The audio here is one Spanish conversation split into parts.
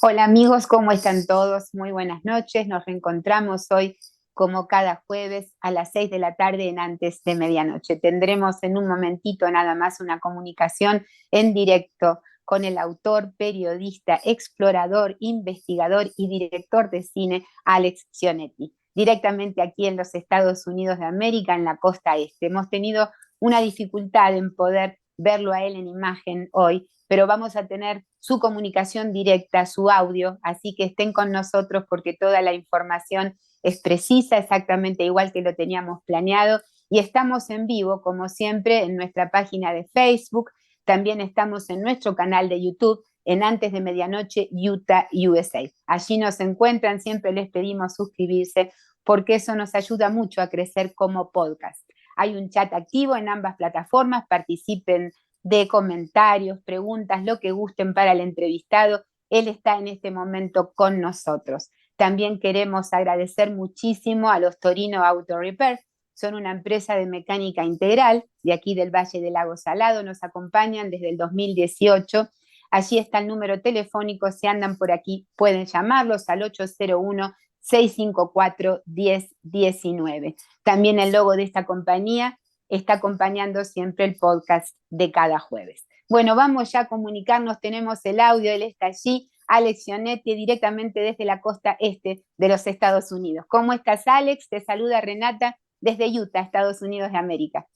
Hola amigos, ¿cómo están todos? Muy buenas noches. Nos reencontramos hoy como cada jueves a las 6 de la tarde en Antes de Medianoche. Tendremos en un momentito nada más una comunicación en directo con el autor, periodista, explorador, investigador y director de cine Alex Cionetti, directamente aquí en los Estados Unidos de América, en la costa este. Hemos tenido una dificultad en poder verlo a él en imagen hoy, pero vamos a tener su comunicación directa, su audio, así que estén con nosotros porque toda la información es precisa, exactamente igual que lo teníamos planeado, y estamos en vivo, como siempre, en nuestra página de Facebook, también estamos en nuestro canal de YouTube, en Antes de Medianoche, Utah, USA. Allí nos encuentran, siempre les pedimos suscribirse porque eso nos ayuda mucho a crecer como podcast. Hay un chat activo en ambas plataformas, participen de comentarios, preguntas, lo que gusten para el entrevistado. Él está en este momento con nosotros. También queremos agradecer muchísimo a los Torino Auto Repair. Son una empresa de mecánica integral de aquí del Valle del Lago Salado. Nos acompañan desde el 2018. Allí está el número telefónico. Si andan por aquí, pueden llamarlos al 801 654 1019. También el logo de esta compañía está acompañando siempre el podcast de cada jueves. Bueno, vamos ya a comunicarnos, tenemos el audio, él está allí, Alex Cionetti, directamente desde la costa este de los Estados Unidos. ¿Cómo estás, Alex? Te saluda Renata desde Utah, Estados Unidos de América.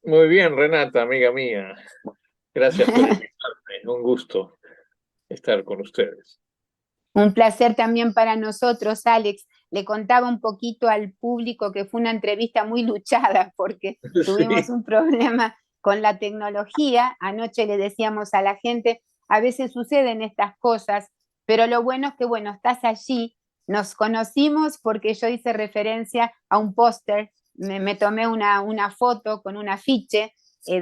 Muy bien, Renata, amiga mía. Gracias por invitarme. Un gusto estar con ustedes. Un placer también para nosotros, Alex. Le contaba un poquito al público que fue una entrevista muy luchada porque tuvimos Sí, un problema con la tecnología. Anoche le decíamos a la gente, a veces suceden estas cosas, pero lo bueno es que, bueno, estás allí. Nos conocimos porque yo hice referencia a un póster, me tomé una foto con un afiche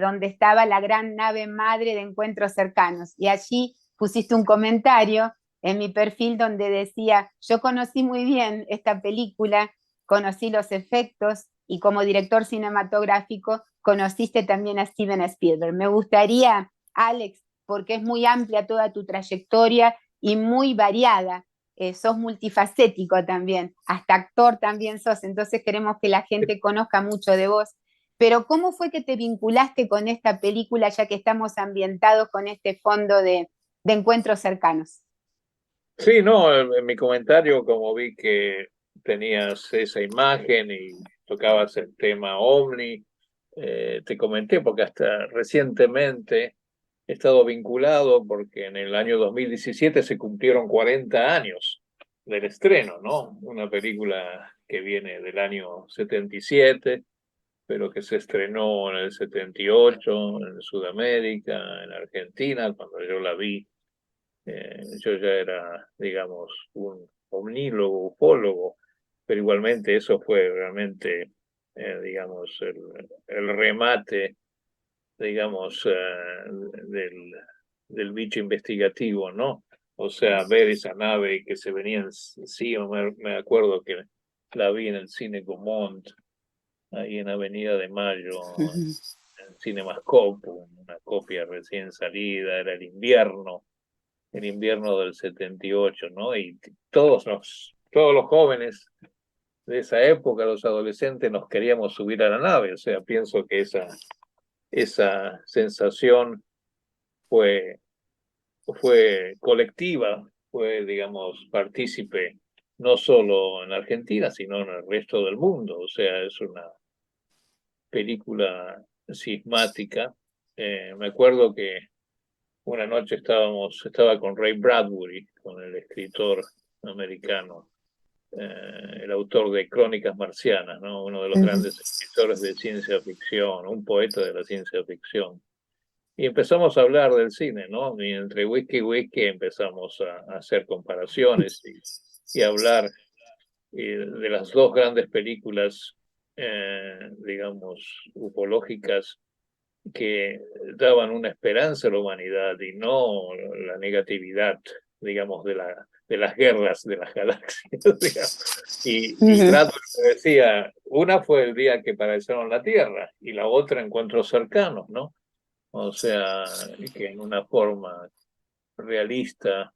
donde estaba la gran nave madre de Encuentros Cercanos y allí pusiste un comentario en mi perfil donde decía, yo conocí muy bien esta película, conocí los efectos y como director cinematográfico conociste también a Steven Spielberg. Me gustaría, Alex, porque es muy amplia toda tu trayectoria y muy variada, sos multifacético también, hasta actor también sos, entonces queremos que la gente conozca mucho de vos. Pero ¿cómo fue que te vinculaste con esta película ya que estamos ambientados con este fondo de encuentros cercanos? sí, no, en mi comentario, como vi que tenías esa imagen y tocabas el tema OVNI, te comenté porque hasta recientemente he estado vinculado porque en el año 2017 se cumplieron 40 años del estreno, ¿no? Una película que viene del año 77, pero que se estrenó en el 78 en Sudamérica, en Argentina, cuando yo la vi. Yo ya era, digamos, un omnílogo, ufólogo, pero igualmente eso fue realmente, digamos, el remate, digamos, del bicho investigativo, ¿no? O sea, ver esa nave que se venía encima, me acuerdo que la vi en el Cine Gaumont, ahí en Avenida de Mayo, en Cinemascope, una copia recién salida, era el invierno del 78, ¿no? Y todos los jóvenes de esa época, los adolescentes, nos queríamos subir a la nave. O sea, pienso que esa sensación fue, fue colectiva, fue, digamos, partícipe no solo en Argentina, sino en el resto del mundo. O sea, es una película sismática. Me acuerdo que una noche estaba con Ray Bradbury, con el escritor americano, el autor de Crónicas Marcianas, ¿no? Uno de los grandes escritores de ciencia ficción, un poeta de la ciencia ficción. Y empezamos a hablar del cine, ¿no? Y entre whisky y whisky empezamos a hacer comparaciones y hablar de las dos grandes películas, digamos, ufológicas que daban una esperanza a la humanidad y no la negatividad, digamos, de las guerras de las galaxias. Digamos. Y Bradbury decía, una fue el día que aparecieron la Tierra y la otra encuentros cercanos, ¿no? O sea, que en una forma realista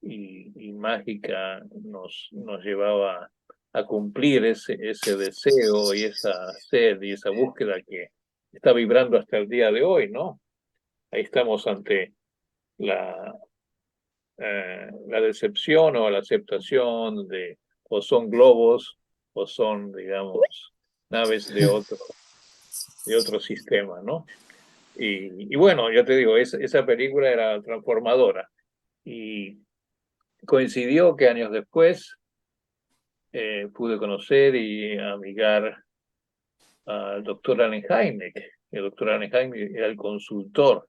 y mágica nos llevaba a cumplir ese deseo y esa sed y esa búsqueda que está vibrando hasta el día de hoy, ¿no? Ahí estamos ante la decepción o la aceptación de o son globos o son, digamos, naves de otro sistema, ¿no? Y bueno, yo te digo, esa película era transformadora y coincidió que años después pude conocer y amigar al doctor Allen Hynek. El doctor Allen Hynek era el consultor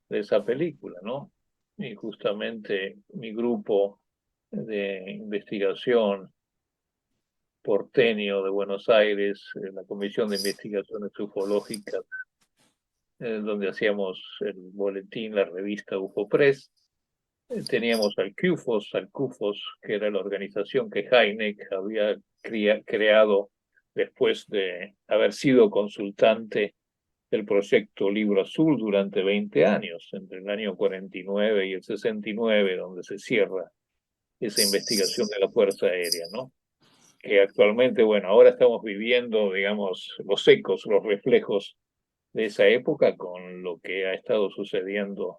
de esa película, ¿no? Y justamente mi grupo de investigación porteño de Buenos Aires, la Comisión de Investigaciones Ufológicas, donde hacíamos el boletín, la revista UFO Press. Teníamos al CUFOS, que era la organización que Hynek había creado después de haber sido consultante del proyecto Libro Azul durante 20 años, entre el año 49 y el 69, donde se cierra esa investigación de la Fuerza Aérea, ¿no? Que actualmente, bueno, ahora estamos viviendo, digamos, los ecos, los reflejos de esa época con lo que ha estado sucediendo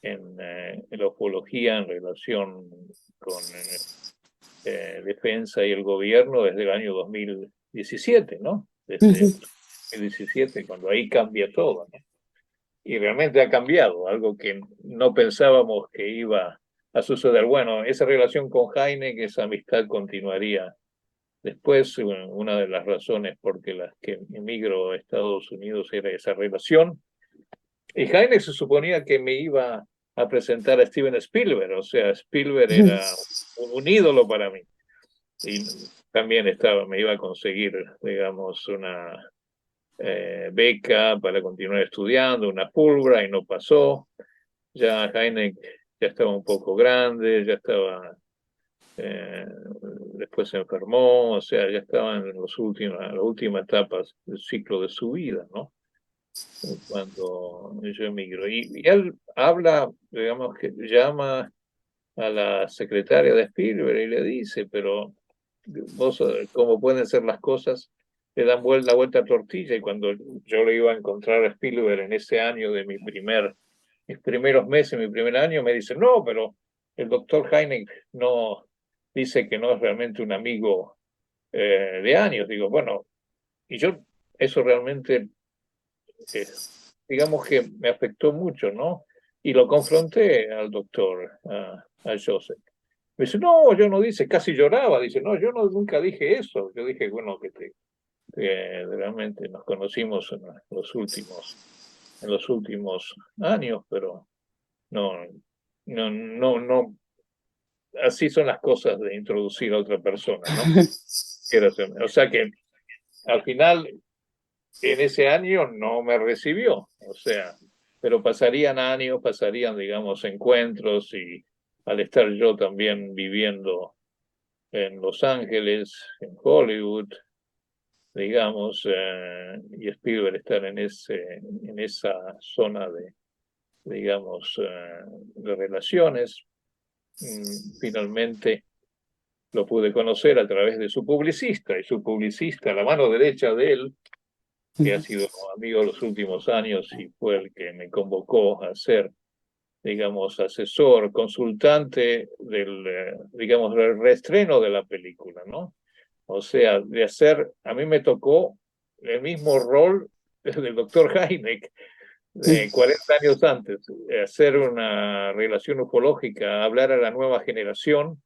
en la ufología en relación con defensa y el gobierno desde el año 2017, ¿no? Desde 2017, cuando ahí cambia todo, ¿no? Y realmente ha cambiado, algo que no pensábamos que iba a suceder. Bueno, esa relación con Jaime, que esa amistad continuaría después. Una de las razones por las que emigro a Estados Unidos era esa relación. Y Jaime se suponía que me iba a presentar a Steven Spielberg, o sea, Spielberg era un ídolo para mí. Y también me iba a conseguir, digamos, una beca para continuar estudiando, una Fulbright, y no pasó. Ya Jaime ya estaba un poco grande, ya estaba, después se enfermó, o sea, ya estaba en las últimas etapas del ciclo de su vida, ¿no? Cuando yo emigro. Y él habla, digamos, que llama a la secretaria de Spielberg y le dice, pero vos, cómo pueden ser las cosas, le dan la vuelta a tortilla. Y cuando yo le iba a encontrar a Spielberg en ese año de mis primeros meses, mi primer año, me dice, no, pero el doctor Hynek no dice que no es realmente un amigo de años. Digo, bueno, y yo eso realmente, digamos que me afectó mucho, ¿no? Y lo confronté al doctor, a Joseph. Me dice, no, yo no dice, casi lloraba, dice, no, yo no, nunca dije eso. Yo dije, bueno, que realmente nos conocimos en los últimos años, pero no, no, así son las cosas de introducir a otra persona, ¿no? O sea que al final, en ese año no me recibió, o sea, pero pasarían años, pasarían, digamos, encuentros y al estar yo también viviendo en Los Ángeles, en Hollywood, digamos, y Spielberg estar en esa zona de, digamos, de relaciones. Finalmente lo pude conocer a través de su publicista, y su publicista, la mano derecha de él, que ha sido amigo los últimos años y fue el que me convocó a ser, digamos, asesor, consultante digamos, del reestreno de la película, ¿no? O sea, a mí me tocó el mismo rol del doctor Hynek, 40 años antes, hacer una relación ufológica, hablar a la nueva generación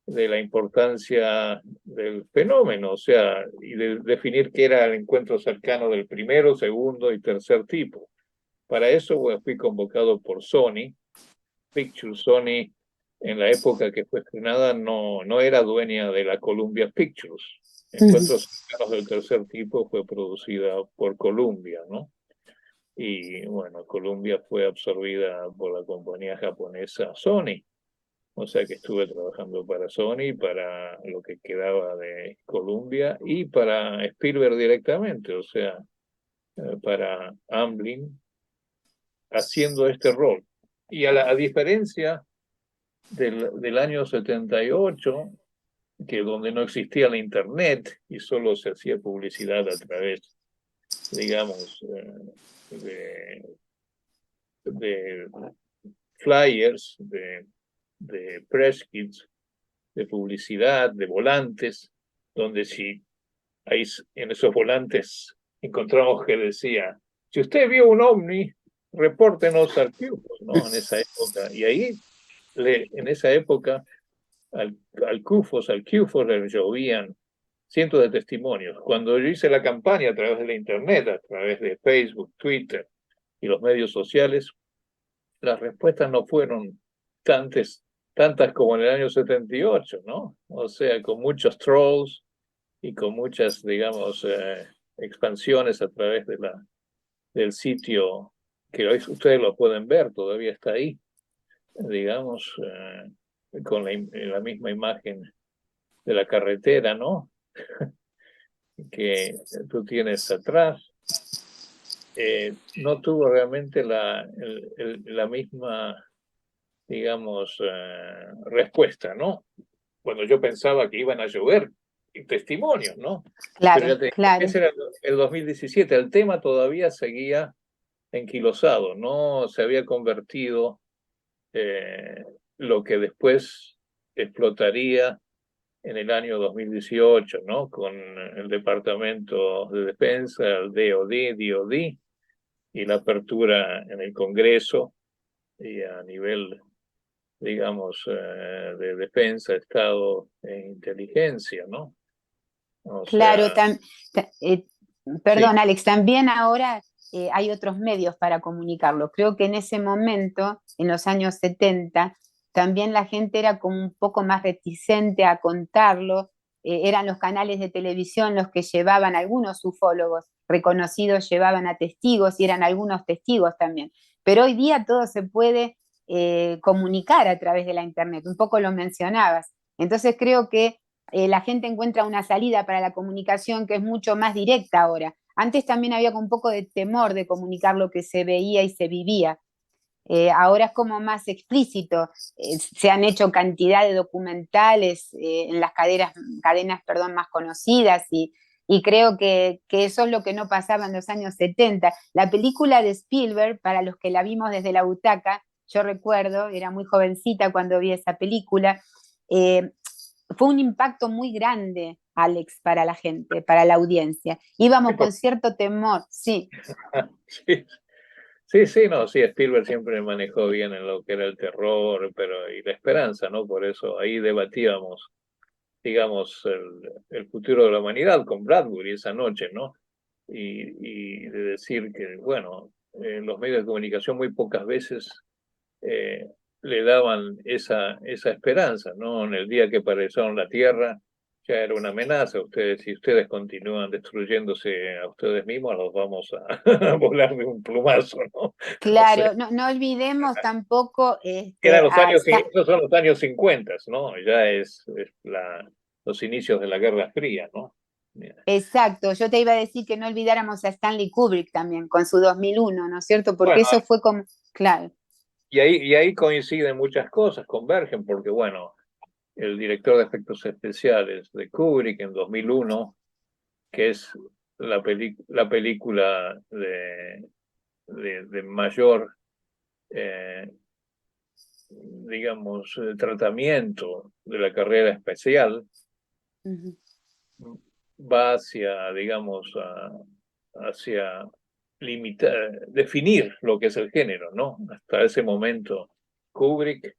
de la importancia del fenómeno, o sea, y de definir qué era el encuentro cercano del primero, segundo y tercer tipo. Para eso fui convocado por Sony Pictures. Sony, en la época que fue estrenada, no era dueña de la Columbia Pictures. Encuentros cercanos del tercer tipo fue producida por Columbia, ¿no? Y bueno, Columbia fue absorbida por la compañía japonesa Sony. O sea que estuve trabajando para Sony, para lo que quedaba de Columbia y para Spielberg directamente, o sea, para Amblin, haciendo este rol. Y a diferencia del año 78, que donde no existía la internet y solo se hacía publicidad a través, digamos, de flyers, de press kits, de publicidad, de volantes, donde si ahí en esos volantes encontramos que decía, si usted vio un ovni, repórtenos al CUFOS, ¿no? En esa época. Y ahí, en esa época, al CUFOS le llovían cientos de testimonios. Cuando yo hice la campaña a través de la internet, a través de Facebook, Twitter y los medios sociales, las respuestas no fueron tantas como en el año 78, ¿no? O sea, con muchos trolls y con muchas, digamos, expansiones a través del sitio, que hoy ustedes lo pueden ver, todavía está ahí, digamos, con la misma imagen de la carretera, ¿no? Que tú tienes atrás. No tuvo realmente la misma, digamos, respuesta, ¿no? Cuando yo pensaba que iban a llover testimonios, ¿no? Pero Claro, ya te digo, claro. ese era el 2017, el tema todavía seguía enquilosado, no se había convertido lo que después explotaría en el año 2018, ¿no? Con el Departamento de Defensa, el DoD, y la apertura en el Congreso y a nivel, digamos, de defensa, Estado e inteligencia, ¿no? O Claro, sea, sí, perdón, Alex, también ahora hay otros medios para comunicarlo. Creo que en ese momento, en los años 70, también la gente era como un poco más reticente a contarlo. Eran los canales de televisión los que llevaban, algunos ufólogos reconocidos llevaban a testigos y eran algunos testigos también. Pero hoy día todo se puede comunicar a través de la Internet, un poco lo mencionabas. Entonces creo que la gente encuentra una salida para la comunicación que es mucho más directa ahora. Antes también había un poco de temor de comunicar lo que se veía y se vivía. Ahora es como más explícito. Se han hecho cantidad de documentales en las cadenas más conocidas y creo que eso es lo que no pasaba en los años 70. La película de Spielberg, para los que la vimos desde la butaca, yo recuerdo, era muy jovencita cuando vi esa película, eh, fue un impacto muy grande, Alex, para la gente, para la audiencia. Íbamos con cierto temor, sí. sí, sí, sí, no, sí, Spielberg siempre manejó bien en lo que era el terror, pero y la esperanza, ¿no? Por eso ahí debatíamos, digamos, el futuro de la humanidad con Bradbury esa noche, ¿no? Y de decir que, bueno, los medios de comunicación muy pocas veces eh, le daban esa esperanza, ¿no? En el día que aparecieron la Tierra, ya era una amenaza. Ustedes, si ustedes continúan destruyéndose a ustedes mismos, los vamos a volar de un plumazo, ¿no? O sea, Claro, no olvidemos tampoco eran los años, esos son los años 50, ¿no? Ya es los inicios de la Guerra Fría, ¿no? Mira. exacto, yo te iba a decir que no olvidáramos a Stanley Kubrick también con su 2001, ¿no es cierto? Porque Bueno, eso fue como, claro. y ahí coinciden muchas cosas, convergen, porque bueno, el director de efectos especiales de Kubrick en 2001, que es la película de mayor, eh, digamos, tratamiento de la carrera espacial, Uh-huh. va hacia, digamos, hacia limitar, definir lo que es el género, ¿no? Hasta ese momento, Kubrick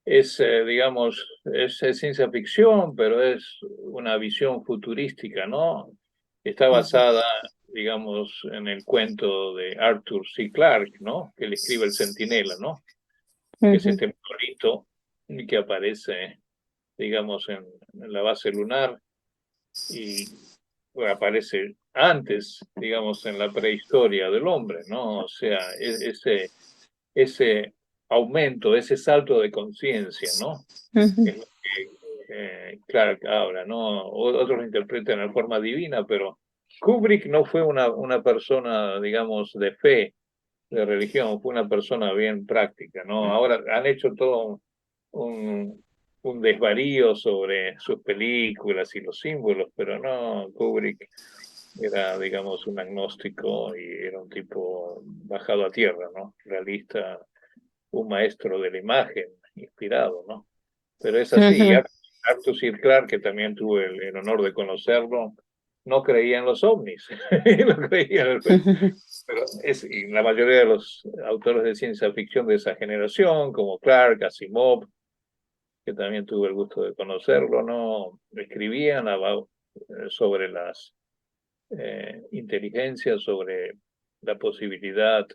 es, digamos, es ciencia ficción, pero es una visión futurística, ¿no? Está Uh-huh. basada, digamos, en el cuento de Arthur C. Clarke, ¿no? Que le escribe El Centinela, ¿no? Que es Uh-huh. este monolito que aparece, digamos, en la base lunar y bueno, aparece antes, digamos, en la prehistoria del hombre, ¿no? O sea, ese aumento, ese salto de conciencia, ¿no? Uh-huh. Es lo que Clark habla, ¿no? Otros lo interpretan de forma divina, pero Kubrick no fue una persona, digamos, de fe religión, fue una persona bien práctica, ¿no? Ahora han hecho todo un desvarío sobre sus películas y los símbolos, pero no, Kubrick era, digamos, un agnóstico y era un tipo bajado a tierra, ¿no? Realista, un maestro de la imagen, inspirado, ¿no? Pero es así. Ujú. Arthur C. Clarke, que también tuve el honor de conocerlo, no creía en los ovnis, no creía en el, pero y la mayoría de los autores de ciencia ficción de esa generación, como Clarke, Asimov, que también tuve el gusto de conocerlo, no escribían sobre las inteligencias, sobre la posibilidad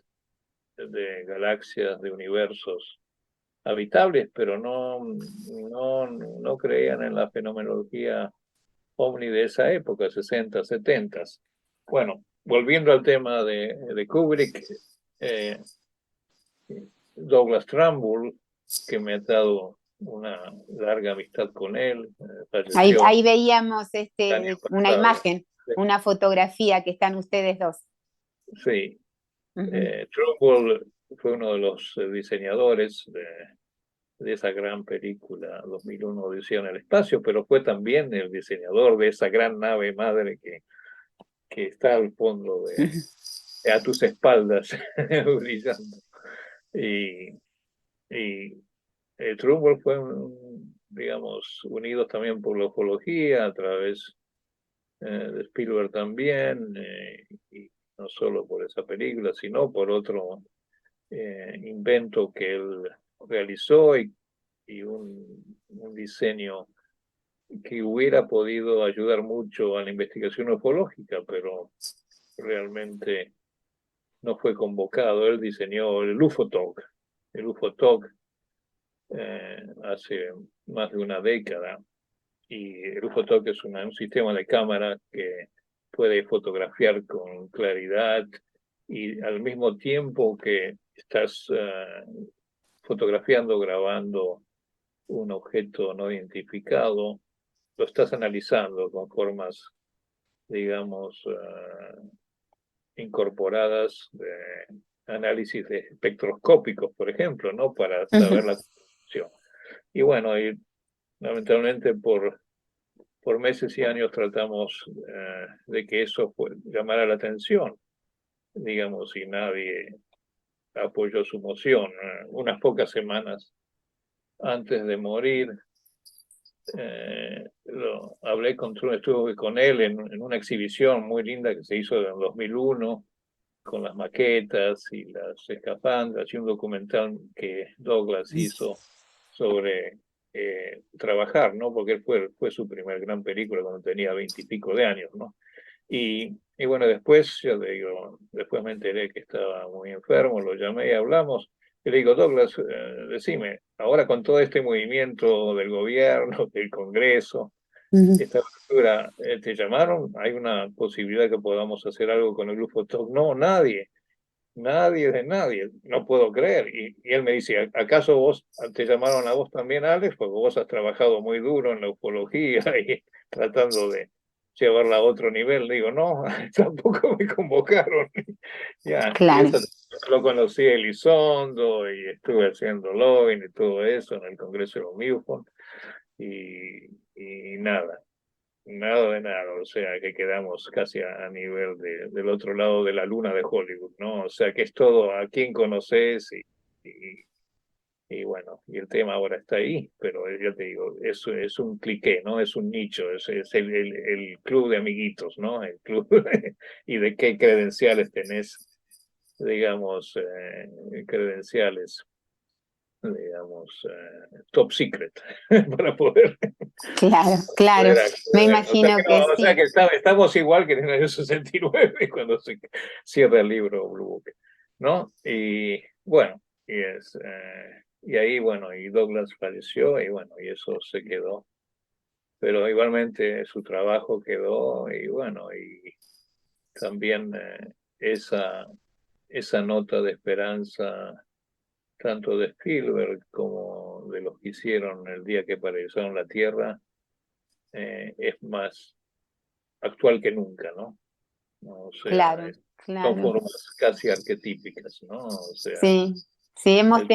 de galaxias, de universos habitables, pero no creían en la fenomenología ovni de esa época, 60, 70. Bueno, volviendo al tema de Kubrick, eh, Douglas Trumbull, que me ha dado una larga amistad con él, falleció Ahí veíamos el año una pasado. imagen, una fotografía que están ustedes dos. Sí, Ujú. Trumbull fue uno de los diseñadores de esa gran película 2001 Odisea en el espacio, pero fue también el diseñador de esa gran nave madre que está al fondo a tus espaldas, brillando. Y, y Trumbull fue, digamos, unidos también por la ufología, a través de Spielberg también, y no solo por esa película, sino por otro invento que él realizó y un diseño que hubiera podido ayudar mucho a la investigación ufológica, pero realmente no fue convocado. Él diseñó el UFOTOG, el UFOTOG hace más de una década, y el UFOTOG es un sistema de cámara que puede fotografiar con claridad y al mismo tiempo que estás fotografiando, grabando un objeto no identificado, lo estás analizando con formas, digamos, incorporadas de análisis de espectroscópicos, por ejemplo, ¿no? Para saber la composición. Y bueno, lamentablemente por meses y años tratamos de que eso llamara la atención, digamos, y nadie apoyó su moción. Unas pocas semanas antes de morir, hablé estuve con él en una exhibición muy linda que se hizo en 2001 con las maquetas y las escafandras y un documental que Douglas hizo sobre trabajar, ¿no? Porque él fue su primer gran película cuando tenía 20 y pico de años, ¿no? Y bueno, después, yo te digo, después me enteré que estaba muy enfermo, lo llamé y hablamos. Y le digo, Douglas, decime, ahora con todo este movimiento del gobierno, del Congreso, esta apertura, ¿te llamaron? ¿Hay una posibilidad que podamos hacer algo con el grupo TOC? No, nadie de nadie, no puedo creer. Y él me dice, ¿acaso vos te llamaron a vos también, Alex? Porque vos has trabajado muy duro en la ufología y tratando de llevarla a otro nivel. Le digo, no, tampoco me convocaron. Ya, y Claro. eso lo conocí a Elizondo y estuve haciendo lobbying y todo eso en el Congreso de los MUFON y nada. Nada de nada, o sea que quedamos casi a nivel del otro lado de la luna de Hollywood, ¿no? O sea que es todo a quién conoces y bueno, y el tema ahora está ahí, pero yo te digo, es un cliqué, ¿no? Es un nicho, es el club de amiguitos, ¿no? El club y de qué credenciales tenés, digamos, credenciales, digamos, top secret para poder Claro, claro. poder Me acceder. imagino que O sea que sí. estamos igual que en el año 69 cuando se cierra el libro Blue Book, ¿no? Y bueno, y ahí, bueno, y Douglas falleció y bueno, y eso se quedó. Pero igualmente su trabajo quedó y bueno, y también esa nota de esperanza tanto de Spielberg como de los que hicieron el día que apareció la Tierra, es más actual que nunca, ¿no? O sea, Claro, son claro. formas casi arquetípicas, ¿no? O sea, Sí, sí, el, hemos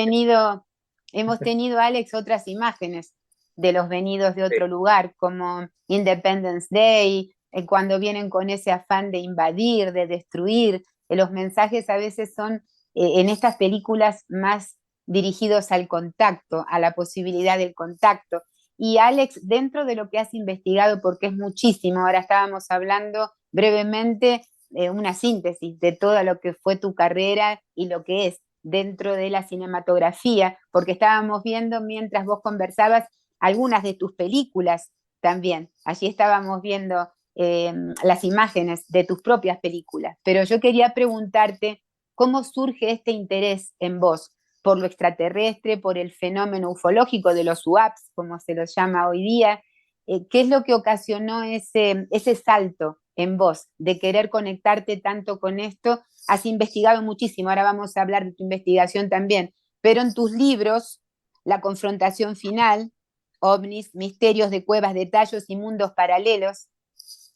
tenido, Alex, otras imágenes de los venidos de otro eh, lugar, como Independence Day, cuando vienen con ese afán de invadir, de destruir. Los mensajes a veces son en estas películas más dirigidos al contacto, a la posibilidad del contacto. Y Alex, dentro de lo que has investigado, porque es muchísimo, ahora estábamos hablando brevemente una síntesis de todo lo que fue tu carrera y lo que es dentro de la cinematografía, porque estábamos viendo mientras vos conversabas algunas de tus películas también. Allí estábamos viendo las imágenes de tus propias películas, pero yo quería preguntarte cómo surge este interés en vos por lo extraterrestre, por el fenómeno ufológico de los UAPs, como se los llama hoy día. ¿Qué es lo que ocasionó ese salto en vos de querer conectarte tanto con esto? Has investigado muchísimo, ahora vamos a hablar de tu investigación también, pero en tus libros, La confrontación final, OVNIs, misterios de cuevas de tallos y mundos paralelos,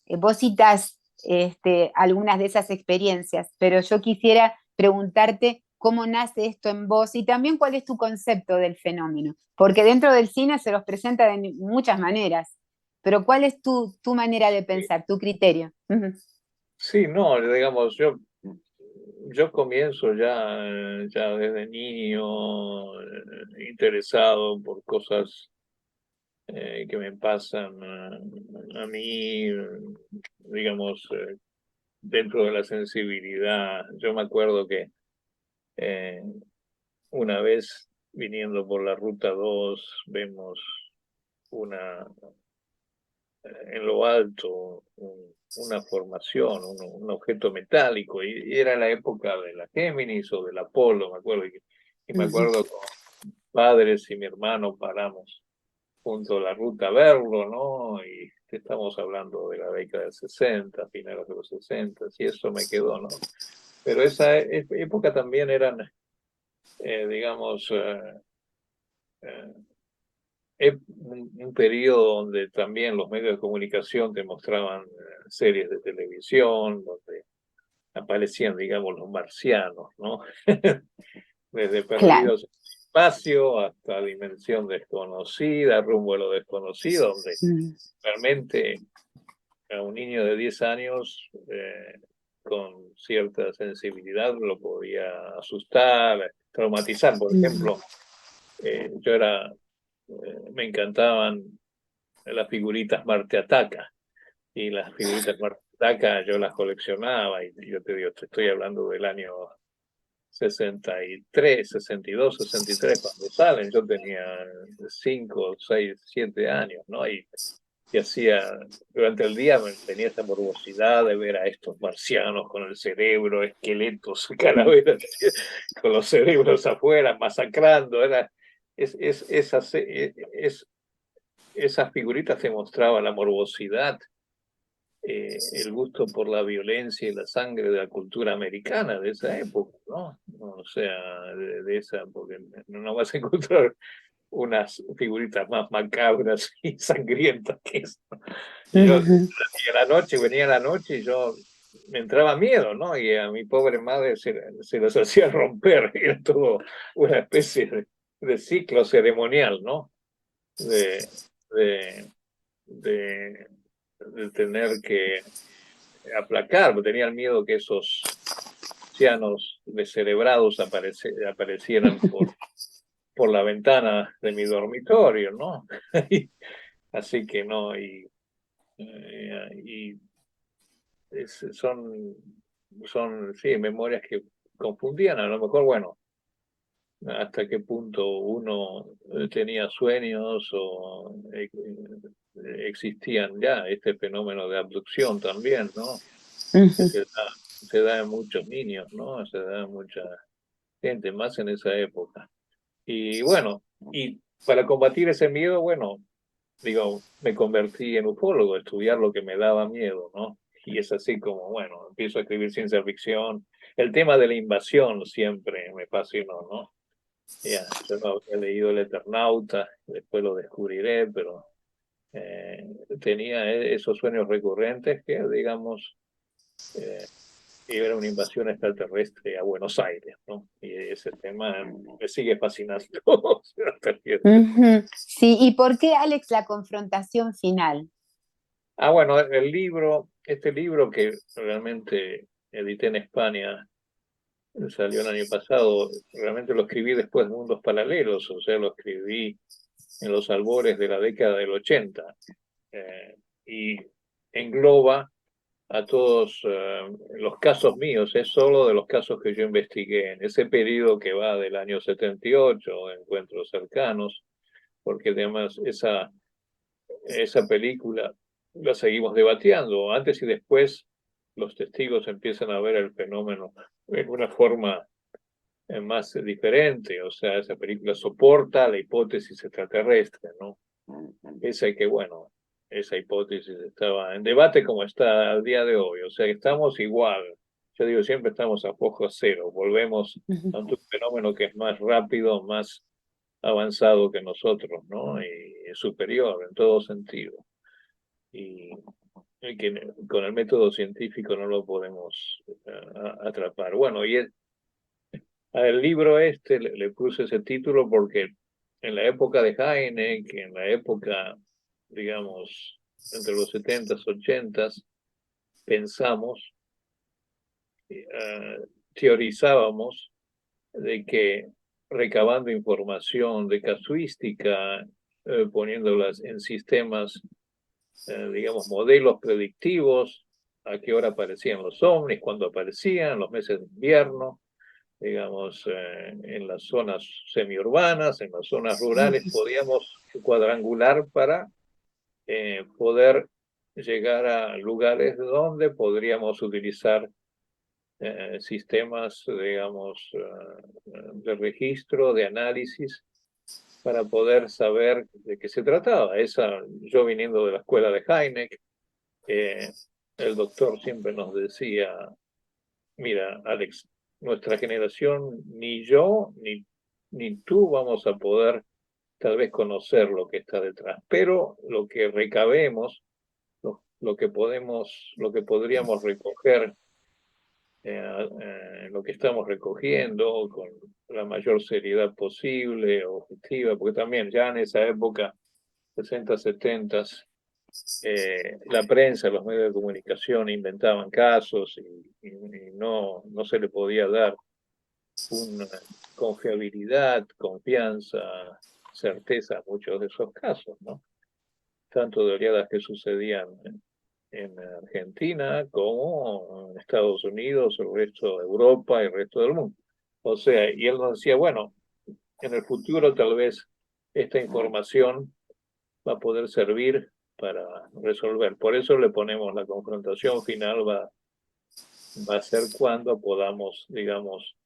vos citas algunas de esas experiencias, pero yo quisiera preguntarte cómo nace esto en vos y también cuál es tu concepto del fenómeno, porque dentro del cine se los presenta de muchas maneras, pero cuál es tu manera de pensar, tu criterio. sí, no, digamos, yo comienzo ya desde niño interesado por cosas que me pasan a mí, digamos, dentro de la sensibilidad. Yo me acuerdo que eh, una vez viniendo por la ruta 2 vemos una, en lo alto una formación, un objeto metálico, y era la época de la Géminis o del Apolo, me acuerdo, y me acuerdo con padres y mi hermano paramos junto a la ruta a verlo, ¿no? Y estamos hablando de la década del 60, finales de los 60, y eso me quedó, ¿no? Pero esa época también eran, digamos, un periodo donde también los medios de comunicación te mostraban series de televisión, donde aparecían, digamos, los marcianos, ¿no? Desde Claro. perdidos en el espacio hasta dimensión desconocida, rumbo a lo desconocido, donde Mm. realmente a un niño de 10 años con cierta sensibilidad lo podía asustar, traumatizar. Por Mm. ejemplo, me encantaban las figuritas Marte Ataca, y las figuritas Marte Ataca yo las coleccionaba, y yo te digo, te estoy hablando del año 63, 62, 63, cuando salen, yo tenía 5, 6, 7 años, ¿no? Y hacía, durante el día tenía esa morbosidad de ver a estos marcianos con el cerebro, esqueletos, calaveras, con los cerebros afuera, masacrando. Esas figuritas te mostraban la morbosidad, el gusto por la violencia y la sangre de la cultura americana de esa época, ¿no? O sea, de esa, porque no vas a encontrar unas figuritas más macabras y sangrientas que eso. Y yo, y a la noche, venía la noche y yo me entraba miedo, ¿no? Y a mi pobre madre se los hacía romper. Era todo una especie de ciclo ceremonial, ¿no? De, de, de, de tener que aplacar, porque tenía el miedo que esos ancianos descerebrados aparecieran por la ventana de mi dormitorio, ¿no? Así que no, y son, sí, memorias que confundían, a lo mejor, bueno, hasta qué punto uno tenía sueños o existían ya este fenómeno de abducción también, ¿no? Que se da en muchos niños, ¿no? Se da en mucha gente, más en esa época. Y bueno, y para combatir ese miedo, bueno, digo, me convertí en ufólogo, a estudiar lo que me daba miedo, ¿no? Y es así como, bueno, empiezo a escribir ciencia ficción. El tema de la invasión siempre me fascinó, ¿no? Ya, yo no había leído El Eternauta, después lo descubriré, pero tenía esos sueños recurrentes que, digamos, eh, era una invasión extraterrestre a Buenos Aires, ¿no? Y ese tema me sigue fascinando hasta el día de hoy. Sí, ¿y por qué, Alex, la confrontación final? Bueno, este libro que realmente edité en España, salió el año pasado, realmente lo escribí después de Mundos Paralelos, o sea, lo escribí en los albores de la década del 80, y engloba a todos los casos míos, es solo de los casos que yo investigué en ese periodo que va del año 78, encuentros cercanos, porque además esa película la seguimos debatiendo. Antes y después los testigos empiezan a ver el fenómeno en una forma más diferente, o sea, esa película soporta la hipótesis extraterrestre, ¿no? Esa que, bueno, esa hipótesis estaba en debate como está al día de hoy, o sea, estamos igual. Yo digo, siempre estamos a foco cero, volvemos a un fenómeno que es más rápido, más avanzado que nosotros, ¿no? Y es superior en todo sentido. Y que con el método científico no lo podemos atrapar. Bueno, al libro este le puse ese título porque en la época de Heineck, en la época, digamos, entre los 70s, 80s, pensamos, teorizábamos de que recabando información de casuística, poniéndolas en sistemas, digamos, modelos predictivos, a qué hora aparecían los ovnis, cuándo aparecían, los meses de invierno, digamos, en las zonas semiurbanas, en las zonas rurales, podíamos cuadrangular para poder llegar a lugares donde podríamos utilizar sistemas, digamos, de registro, de análisis, para poder saber de qué se trataba. Yo viniendo de la escuela de Heineck, el doctor siempre nos decía, mira, Alex, nuestra generación, ni yo, ni tú vamos a poder tal vez conocer lo que está detrás, pero lo que recabemos, lo que podríamos recoger, lo que estamos recogiendo con la mayor seriedad posible, objetiva, porque también ya en esa época, 60, 70, la prensa, los medios de comunicación inventaban casos y no se le podía dar una confiabilidad, confianza, certeza a muchos de esos casos, ¿no? Tanto de oleadas que sucedían en Argentina como en Estados Unidos, el resto de Europa y el resto del mundo. O sea, y él nos decía, bueno, en el futuro tal vez esta información va a poder servir para resolver. Por eso le ponemos la confrontación final, va a ser cuando podamos, digamos,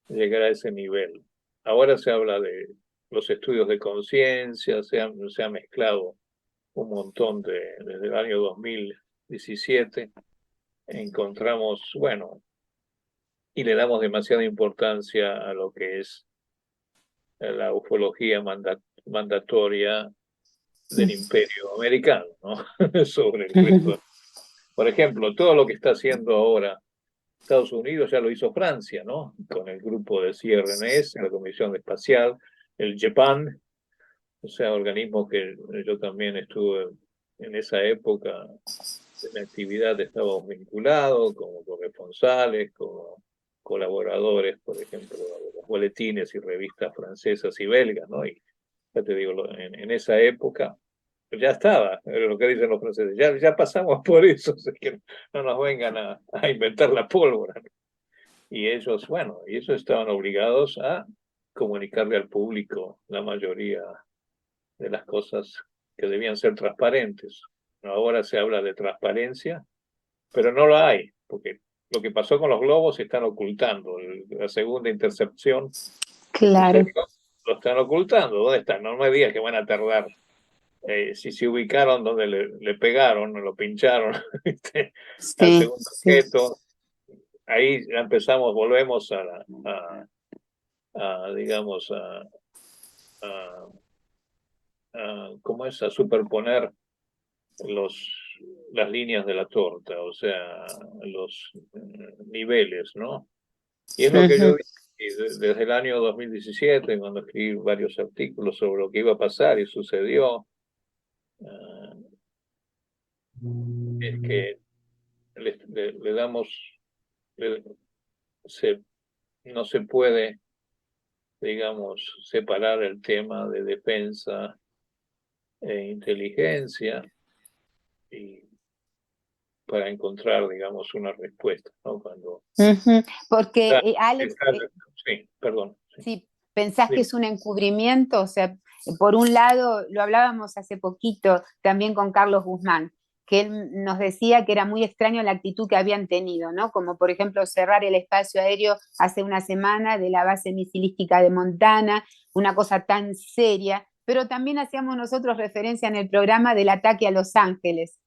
llegar a ese nivel. Ahora se habla de los estudios de conciencia, se ha mezclado un montón desde el año 2017, encontramos, bueno, y le damos demasiada importancia a lo que es la ufología mandatoria del imperio americano, ¿no? Sobre el resto. Por ejemplo, todo lo que está haciendo ahora Estados Unidos ya lo hizo Francia, ¿no? Con el grupo de CRNS, la Comisión Espacial, el JEPAN, o sea, organismos que yo también estuve en esa época en actividad, estábamos vinculados como corresponsales, como colaboradores, por ejemplo, de los boletines y revistas francesas y belgas, ¿no? Y ya te digo, en esa época ya estaba, lo que dicen los franceses, ya pasamos por eso, así que no nos vengan a inventar la pólvora, ¿no? Y ellos, bueno, y ellos estaban obligados a comunicarle al público la mayoría de las cosas que debían ser transparentes. Ahora se habla de transparencia, pero no lo hay, porque lo que pasó con los globos se están ocultando. La segunda intercepción que Claro, sucedió, lo están ocultando. ¿Dónde están? No me digas que van a tardar. Si se ubicaron donde le pegaron, lo pincharon al sí, segundo sí. objeto, ahí ya empezamos, volvemos digamos, a, ¿cómo es? A superponer los, las líneas de la torta, o sea, los niveles, ¿no? Y es lo que yo vi desde el año 2017, cuando escribí varios artículos sobre lo que iba a pasar y sucedió, es que le damos, le- se, no se puede, digamos, separar el tema de defensa e inteligencia y para encontrar, digamos, una respuesta, ¿no? Cuando Porque, Alex, está- sí, perdón. Sí, si pensás que sí. es un encubrimiento, o sea, por un lado, lo hablábamos hace poquito también con Carlos Guzmán, que él nos decía que era muy extraño la actitud que habían tenido, ¿no? Como por ejemplo cerrar el espacio aéreo hace una semana de la base misilística de Montana, una cosa tan seria, pero también hacíamos nosotros referencia en el programa del ataque a Los Ángeles,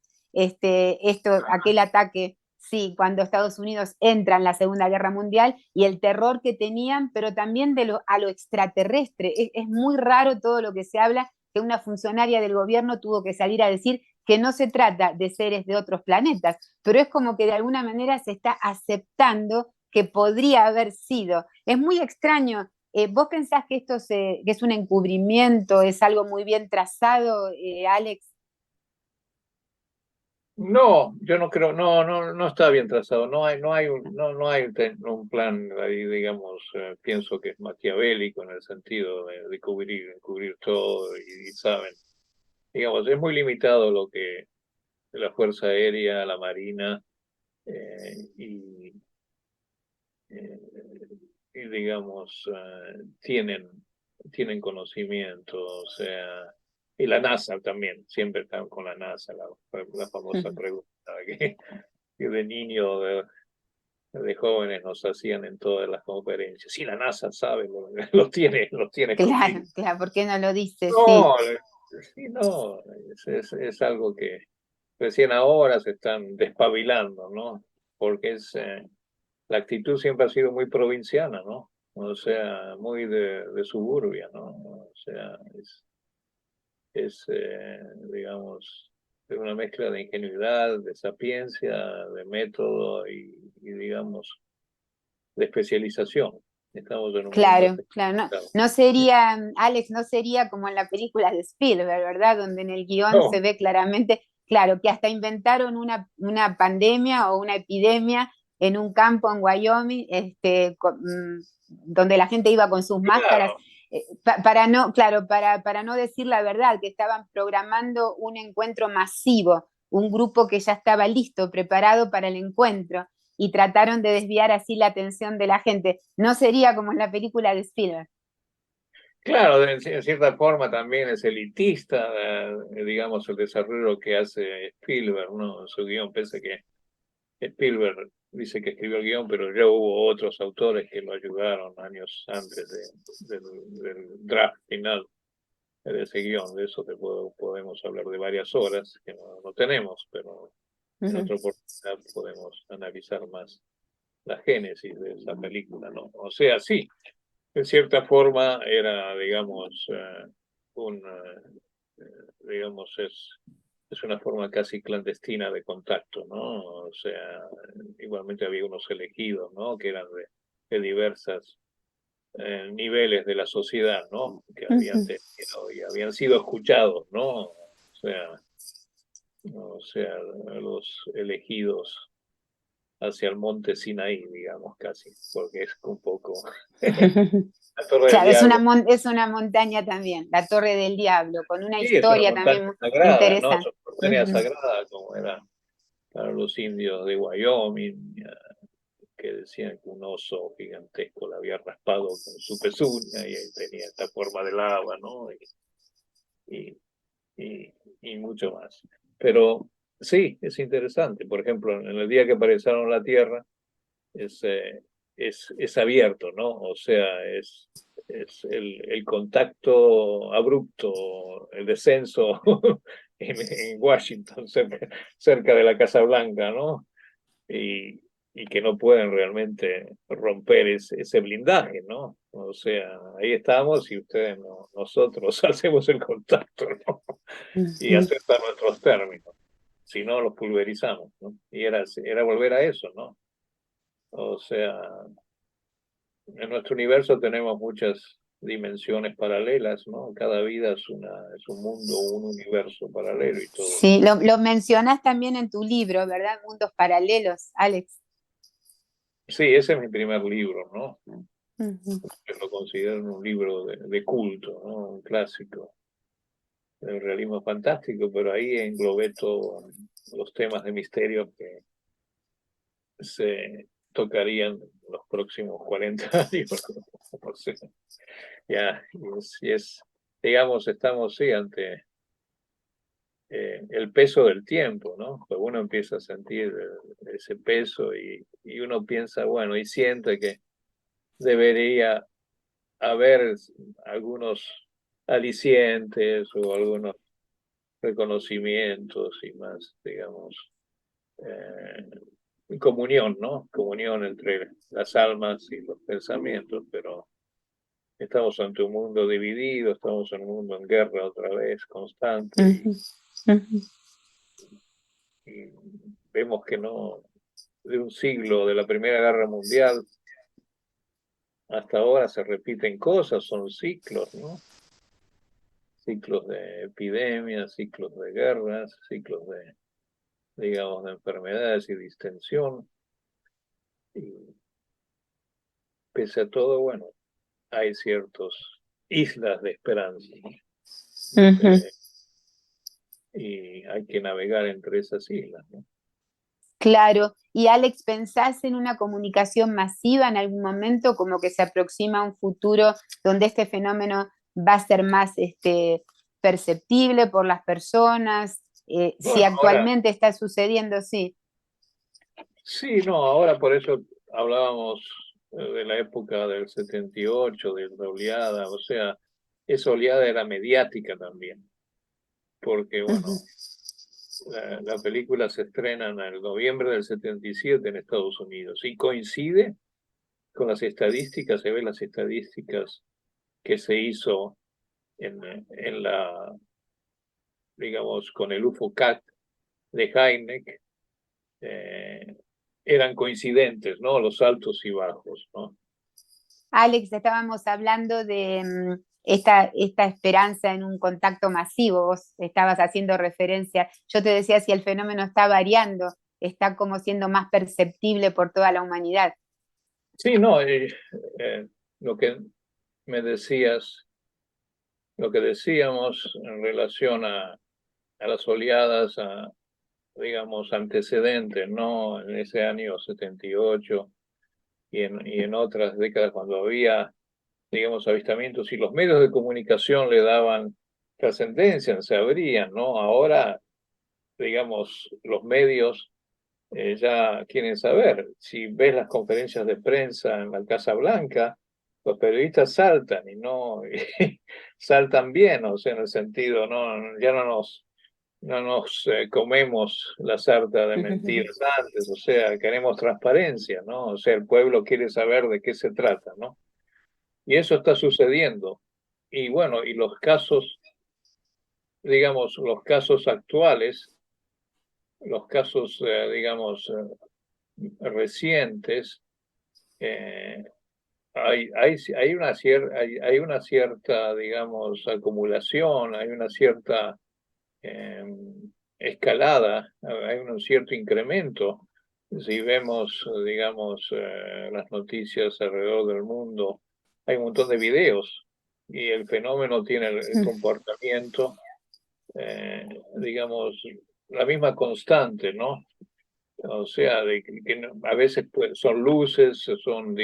aquel ataque. Sí, cuando Estados Unidos entra en la Segunda Guerra Mundial y el terror que tenían, pero también a lo extraterrestre. Es muy raro todo lo que se habla, que una funcionaria del gobierno tuvo que salir a decir que no se trata de seres de otros planetas, pero es como que de alguna manera se está aceptando que podría haber sido. Es muy extraño. ¿Vos pensás que que es un encubrimiento, es algo muy bien trazado, Alex? No, yo no creo, no está bien trazado, no hay un plan ahí, digamos, pienso que es maquiavélico en el sentido de cubrir todo y saben, digamos, es muy limitado lo que la Fuerza Aérea, la Marina eh, y digamos, tienen conocimiento, o sea, y la NASA también, siempre están con la NASA, la famosa pregunta que de niño, de jóvenes nos hacían en todas las conferencias. Sí, la NASA sabe, lo tiene Claro, escondido. claro, ¿por qué no lo dices? Sí. No, sí, no, es algo que recién ahora se están despabilando, ¿no? Porque la actitud siempre ha sido muy provinciana, ¿no? O sea, muy de suburbia, ¿no? O sea, digamos, de una mezcla de ingenuidad, de sapiencia, de método digamos, de especialización. Estamos en un mundo Claro, claro, no, especializado. no sería, Alex, no sería como en la película de Spielberg, ¿verdad? Donde en el guión se No, ve claramente, claro, que hasta inventaron una pandemia o una epidemia en un campo en Wyoming, donde la gente iba con sus máscaras, claro, para no, claro, para no decir la verdad, que estaban programando un encuentro masivo, un grupo que ya estaba listo, preparado para el encuentro y trataron de desviar así la atención de la gente. No sería como en la película de Spielberg. claro, en cierta forma también es elitista, digamos, el desarrollo que hace Spielberg, ¿no? En su guión, pese que Spielberg dice que escribió el guión, pero ya hubo otros autores que lo ayudaron años antes del draft final de ese guión. De eso podemos hablar de varias horas, que no tenemos, pero Uh en -huh. otra oportunidad podemos analizar más la génesis de esa película, ¿no? O sea, sí, en cierta forma era, digamos, un, digamos, es una forma casi clandestina de contacto, ¿no? O sea, igualmente había unos elegidos, ¿no? Que eran de diversas niveles de la sociedad, ¿no? Que Uh habían -huh. tenido y habían sido escuchados, ¿no? O sea, los elegidos hacia el monte Sinaí, digamos, casi, porque es un poco la Torre del Claro, Diablo. es una montaña también, la Torre del Diablo, con una Sí, es una historia montaña también muy sagrada, ¿no? Es interesante. una Uh montaña -huh. sagrada como era para los indios de Wyoming, que decían que un oso gigantesco la había raspado con su pezuña y ahí tenía esta forma de lava, ¿no? Y, y, y mucho más. Pero sí, es interesante. Por ejemplo, en el día que aparecieron la Tierra, es, eh, es abierto, ¿no? O sea, es el contacto abrupto, el descenso en Washington, cerca de la Casa Blanca, ¿no? Y que no pueden realmente romper ese blindaje, ¿no? O sea, ahí estamos y ustedes nosotros hacemos el contacto, ¿no? Uh Y -huh. aceptan nuestros términos. si no los pulverizamos, ¿no? Y era volver a eso, ¿no? O sea, en nuestro universo tenemos muchas dimensiones paralelas, ¿no? Cada vida es un mundo, un universo paralelo y todo. Sí, lo mencionas también en tu libro, ¿verdad? Mundos paralelos, Alex. Sí, ese es mi primer libro, ¿no? Ujú. Yo lo considero un libro de culto, ¿no? Un clásico del realismo fantástico, pero ahí englobé todos los temas de misterio que se tocarían en los próximos 40 años. O sea, ya, digamos, estamos sí ante el peso del tiempo, ¿no? Pues uno empieza a sentir ese peso y uno piensa, bueno, y siente que debería haber algunos alicientes o algunos reconocimientos y más, digamos, comunión, ¿no? Comunión entre las almas y los pensamientos, pero estamos ante un mundo dividido, estamos en un mundo en guerra otra vez, constante, Ujú, ujú. y vemos que no, de un siglo, de la Primera Guerra Mundial, hasta ahora se repiten cosas, son ciclos, ¿no? Ciclos de epidemias, ciclos de guerras, ciclos de, digamos, de enfermedades y distensión. Y pese a todo, bueno, hay ciertas islas de esperanza, ¿no? Ujú. Y hay que navegar entre esas islas, ¿no? Claro. Y Alex, ¿pensás en una comunicación masiva en algún momento, como que se aproxima un futuro donde este fenómeno va a ser más perceptible por las personas? Si Bueno, ahora, actualmente está sucediendo, sí. sí, no, ahora por eso hablábamos de la época del 78, de la oleada, o sea, esa oleada era mediática también, porque, Ujú. bueno, la película se estrena en el noviembre del 77 en Estados Unidos y coincide con las estadísticas, se ven las estadísticas que se hizo en la, digamos, con el UFO-CAT de Heineck, eh, eran coincidentes, ¿no? Los altos y bajos, ¿no? Alex, estábamos hablando de esta esperanza en un contacto masivo. Vos estabas haciendo referencia. Yo te decía si el fenómeno está variando, está como siendo más perceptible por toda la humanidad. Sí, no, eh, lo que me decías, lo que decíamos en relación a las oleadas, digamos, antecedentes, ¿no? En ese año 78 y en otras décadas cuando había, digamos, avistamientos y los medios de comunicación le daban trascendencia, se abrían, ¿no? Ahora, digamos, los medios ya quieren saber. Si ves las conferencias de prensa en la Casa Blanca, los periodistas saltan y no saltan bien, o sea, en el sentido, no, ya no nos comemos la sarta de mentiras antes, o sea, queremos transparencia, ¿no? O sea, el pueblo quiere saber de qué se trata, ¿no? Y eso está sucediendo. Y bueno, y los casos, digamos, los casos actuales, los casos, digamos, recientes, eh, hay una cierta, digamos, acumulación, hay una cierta eh, escalada, hay un cierto incremento. Si vemos, digamos, las noticias alrededor del mundo, hay un montón de videos y el fenómeno tiene el comportamiento, digamos, la misma constante, ¿no? O sea, a veces son luces, son,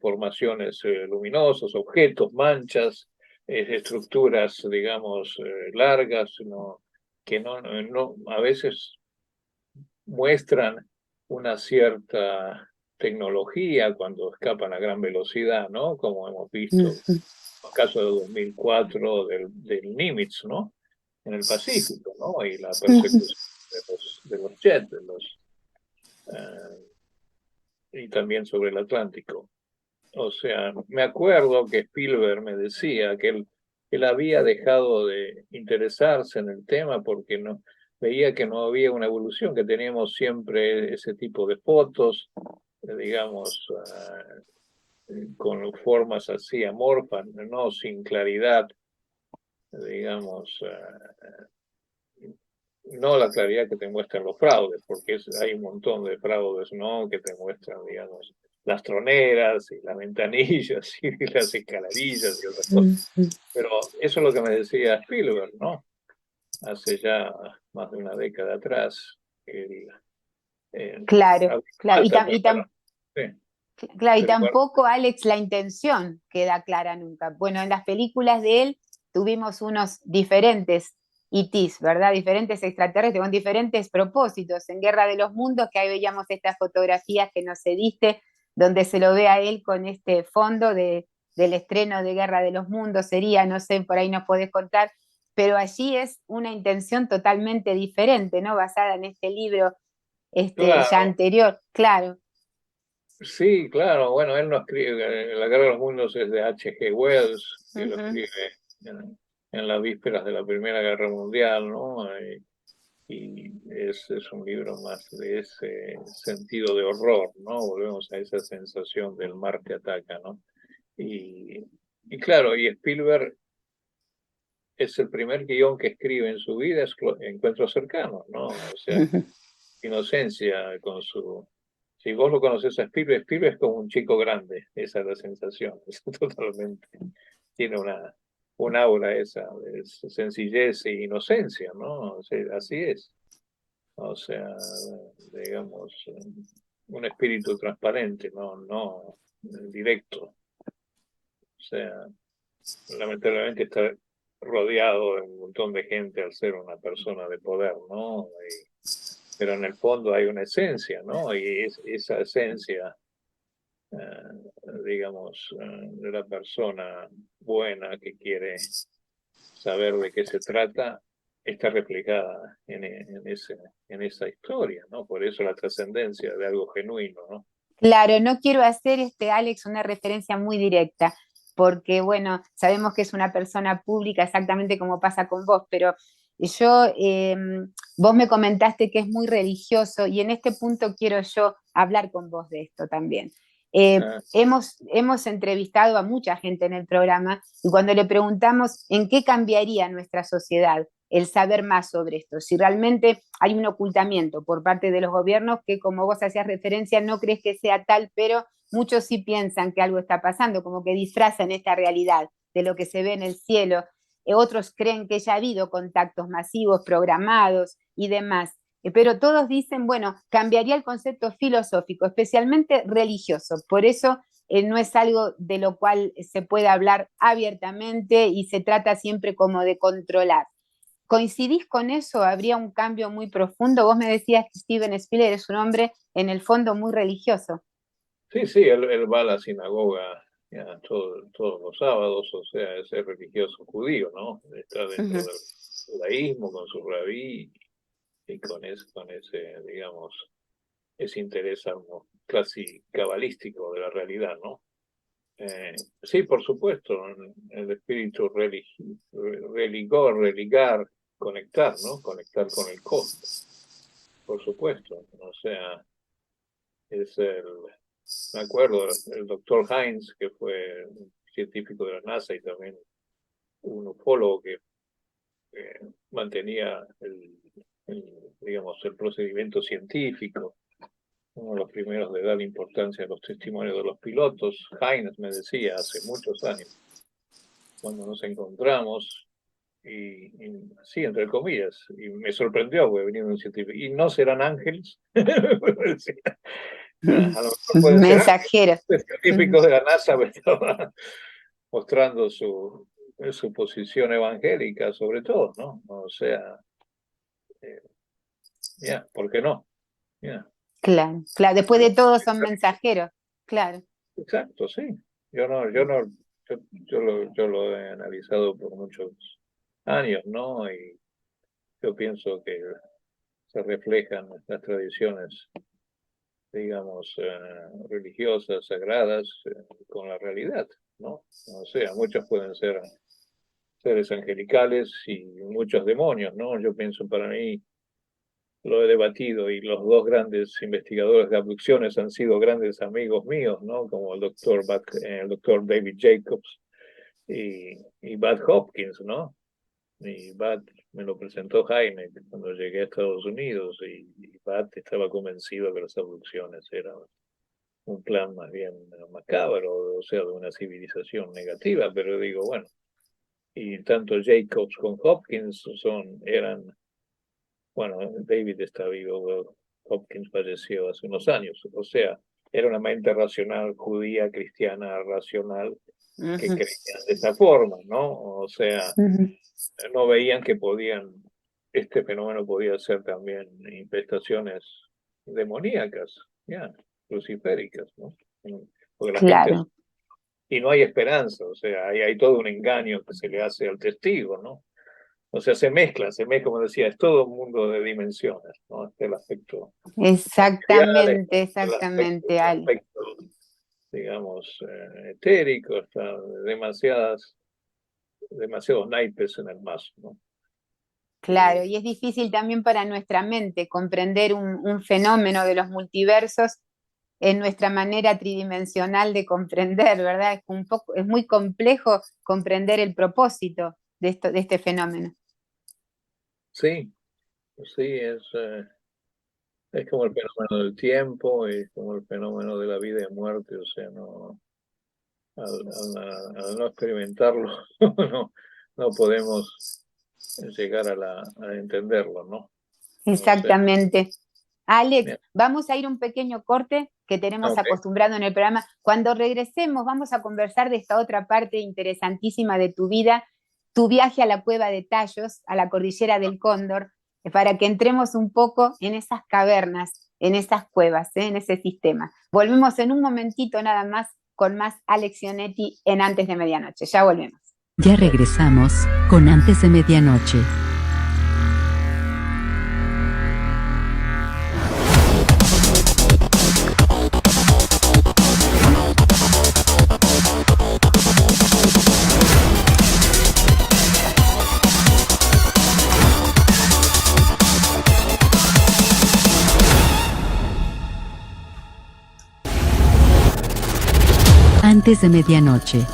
formaciones luminosas, objetos, manchas, estructuras, digamos, largas, ¿no? Que a veces muestran una cierta tecnología cuando escapan a gran velocidad, ¿no? Como hemos visto Ujú. en el caso de 2004 del Nimitz, ¿no? En el Pacífico, ¿no? Y la persecución de los jets, y también sobre el Atlántico. O sea, me acuerdo que Spielberg me decía que él había dejado de interesarse en el tema porque no veía que no había una evolución, que teníamos siempre ese tipo de fotos, digamos, con formas así amorfas, no sin claridad, digamos, no la claridad que te muestran los fraudes, porque hay un montón de fraudes, ¿no? Que te muestran, digamos, las troneras y las ventanillas y las escaladillas y otras cosas. Pero eso es lo que me decía Spielberg, ¿no? Hace ya más de una década atrás. Claro, claro. Falta preparar. Sí, Claro, y pero tampoco, Alex, la intención queda clara nunca. Bueno, en las películas de él tuvimos unos diferentes ETs, ¿verdad? Diferentes extraterrestres con diferentes propósitos. En Guerra de los Mundos, que ahí veíamos estas fotografías que nos cediste, donde se lo ve a él con este fondo del estreno de Guerra de los Mundos, sería, no sé, por ahí nos podés contar, pero allí es una intención totalmente diferente, ¿no? Basada en este libro ya claro, anterior, claro. sí, claro. Bueno, él no escribe, La Guerra de los Mundos es de H.G. Wells, que lo Ujú. escribe en las vísperas de la Primera Guerra Mundial, ¿no? Y es un libro más de ese sentido de horror, ¿no? Volvemos a esa sensación del mar que ataca, ¿no? Y, y claro, y Spielberg es el primer guión que escribe en su vida, es Encuentros Cercanos, ¿no? O sea, inocencia con su... Si vos lo conoces a Spielberg, Spielberg es como un chico grande, esa es la sensación, es totalmente, tiene una aura esa, de sencillez e inocencia, ¿no? O sea, así es. O sea, digamos, un espíritu transparente, no directo. O sea, lamentablemente está rodeado de un montón de gente al ser una persona de poder, ¿no? Pero en el fondo hay una esencia, ¿no? Y esa esencia, digamos, de la persona buena que quiere saber de qué se trata, está reflejada en esa historia, ¿no? Por eso la trascendencia de algo genuino, ¿no? Claro, no quiero hacer, Alex, una referencia muy directa, porque, bueno, sabemos que es una persona pública, exactamente como pasa con vos, pero yo, vos me comentaste que es muy religioso y en este punto quiero yo hablar con vos de esto también. Ah, Hemos entrevistado a mucha gente en el programa y cuando le preguntamos en qué cambiaría nuestra sociedad el saber más sobre esto, si realmente hay un ocultamiento por parte de los gobiernos que, como vos hacías referencia, no crees que sea tal, pero muchos sí piensan que algo está pasando, como que disfrazan esta realidad de lo que se ve en el cielo. Otros creen que ya ha habido contactos masivos programados y demás. Pero todos dicen, bueno, cambiaría el concepto filosófico, especialmente religioso. Por eso no es algo de lo cual se puede hablar abiertamente y se trata siempre como de controlar. ¿Coincidís con eso? ¿Habría un cambio muy profundo? Vos me decías que Steven Spielberg es un hombre en el fondo muy religioso. sí, sí, él va a la sinagoga ya, todos los sábados, o sea, es el religioso judío, ¿no? Está Uh dentro -huh. del judaísmo con su rabí y con ese, digamos, ese interés casi cabalístico de la realidad, ¿no? Sí, por supuesto, el espíritu religar, conectar, ¿no? Conectar con el cosmos, por supuesto. O sea, es me acuerdo, el doctor Heinz, que fue un científico de la NASA y también un ufólogo que mantenía digamos, el procedimiento científico, uno de los primeros de dar importancia a los testimonios de los pilotos. Heinz me decía hace muchos años, cuando nos encontramos, sí, entre comillas, y me sorprendió porque venía un científico, y no serán ángeles. A lo mejor pueden ser ángeles. Mensajero. El científico de la NASA me estaba mostrando su posición evangélica, sobre todo, ¿no? O sea, ¿por qué no? Yeah. Claro, claro. Después de todo son mensajeros. Claro. Exacto, sí. Yo no, yo no, yo lo he analizado por muchos años, ¿no? Y yo pienso que se reflejan las tradiciones, digamos, religiosas, sagradas, con la realidad, ¿no? O sea, muchos pueden ser seres angelicales y muchos demonios, ¿no? Yo pienso, para mí, lo he debatido, y los dos grandes investigadores de abducciones han sido grandes amigos míos, ¿no? Como el doctor David Jacobs y Bud Hopkins, ¿no? Y Bud me lo presentó Jaime cuando llegué a Estados Unidos, y Bud estaba convencido que las abducciones eran un plan más bien macabro, o sea, de una civilización negativa, pero digo, bueno, y tanto Jacobs con Hopkins bueno, David está vivo, Hopkins falleció hace unos años, o sea, era una mente racional, judía, cristiana, racional, que creían de esa forma, ¿no? O sea, no veían que este fenómeno podía ser también infestaciones demoníacas, ya, luciféricas, ¿no? Porque la gente, Claro. y no hay esperanza, o sea, hay todo un engaño que se le hace al testigo, ¿no? O sea, se mezcla, como decía, es todo un mundo de dimensiones, ¿no? Está el aspecto material, Exactamente, exactamente, el Ale. aspecto, digamos, etérico, está demasiados naipes en el mazo, ¿no? Claro, y es difícil también para nuestra mente comprender un fenómeno de los multiversos en nuestra manera tridimensional de comprender, ¿verdad? Es muy complejo comprender el propósito de este fenómeno. Sí, sí, es como el fenómeno del tiempo, es como el fenómeno de la vida y muerte, o sea, no, al no experimentarlo, no, no podemos llegar a entenderlo, ¿no? O sea, Exactamente. Alex, bien, vamos a ir un pequeño corte que tenemos ok, acostumbrado en el programa. Cuando regresemos, vamos a conversar de esta otra parte interesantísima de tu vida, tu viaje a la cueva de Tallos, a la cordillera del Cóndor, para que entremos un poco en esas cavernas, en esas cuevas, en ese sistema. Volvemos en un momentito nada más con más Alex Ionetti en Antes de Medianoche. Ya volvemos. Ya regresamos con Antes de Medianoche. Antes de Medianoche.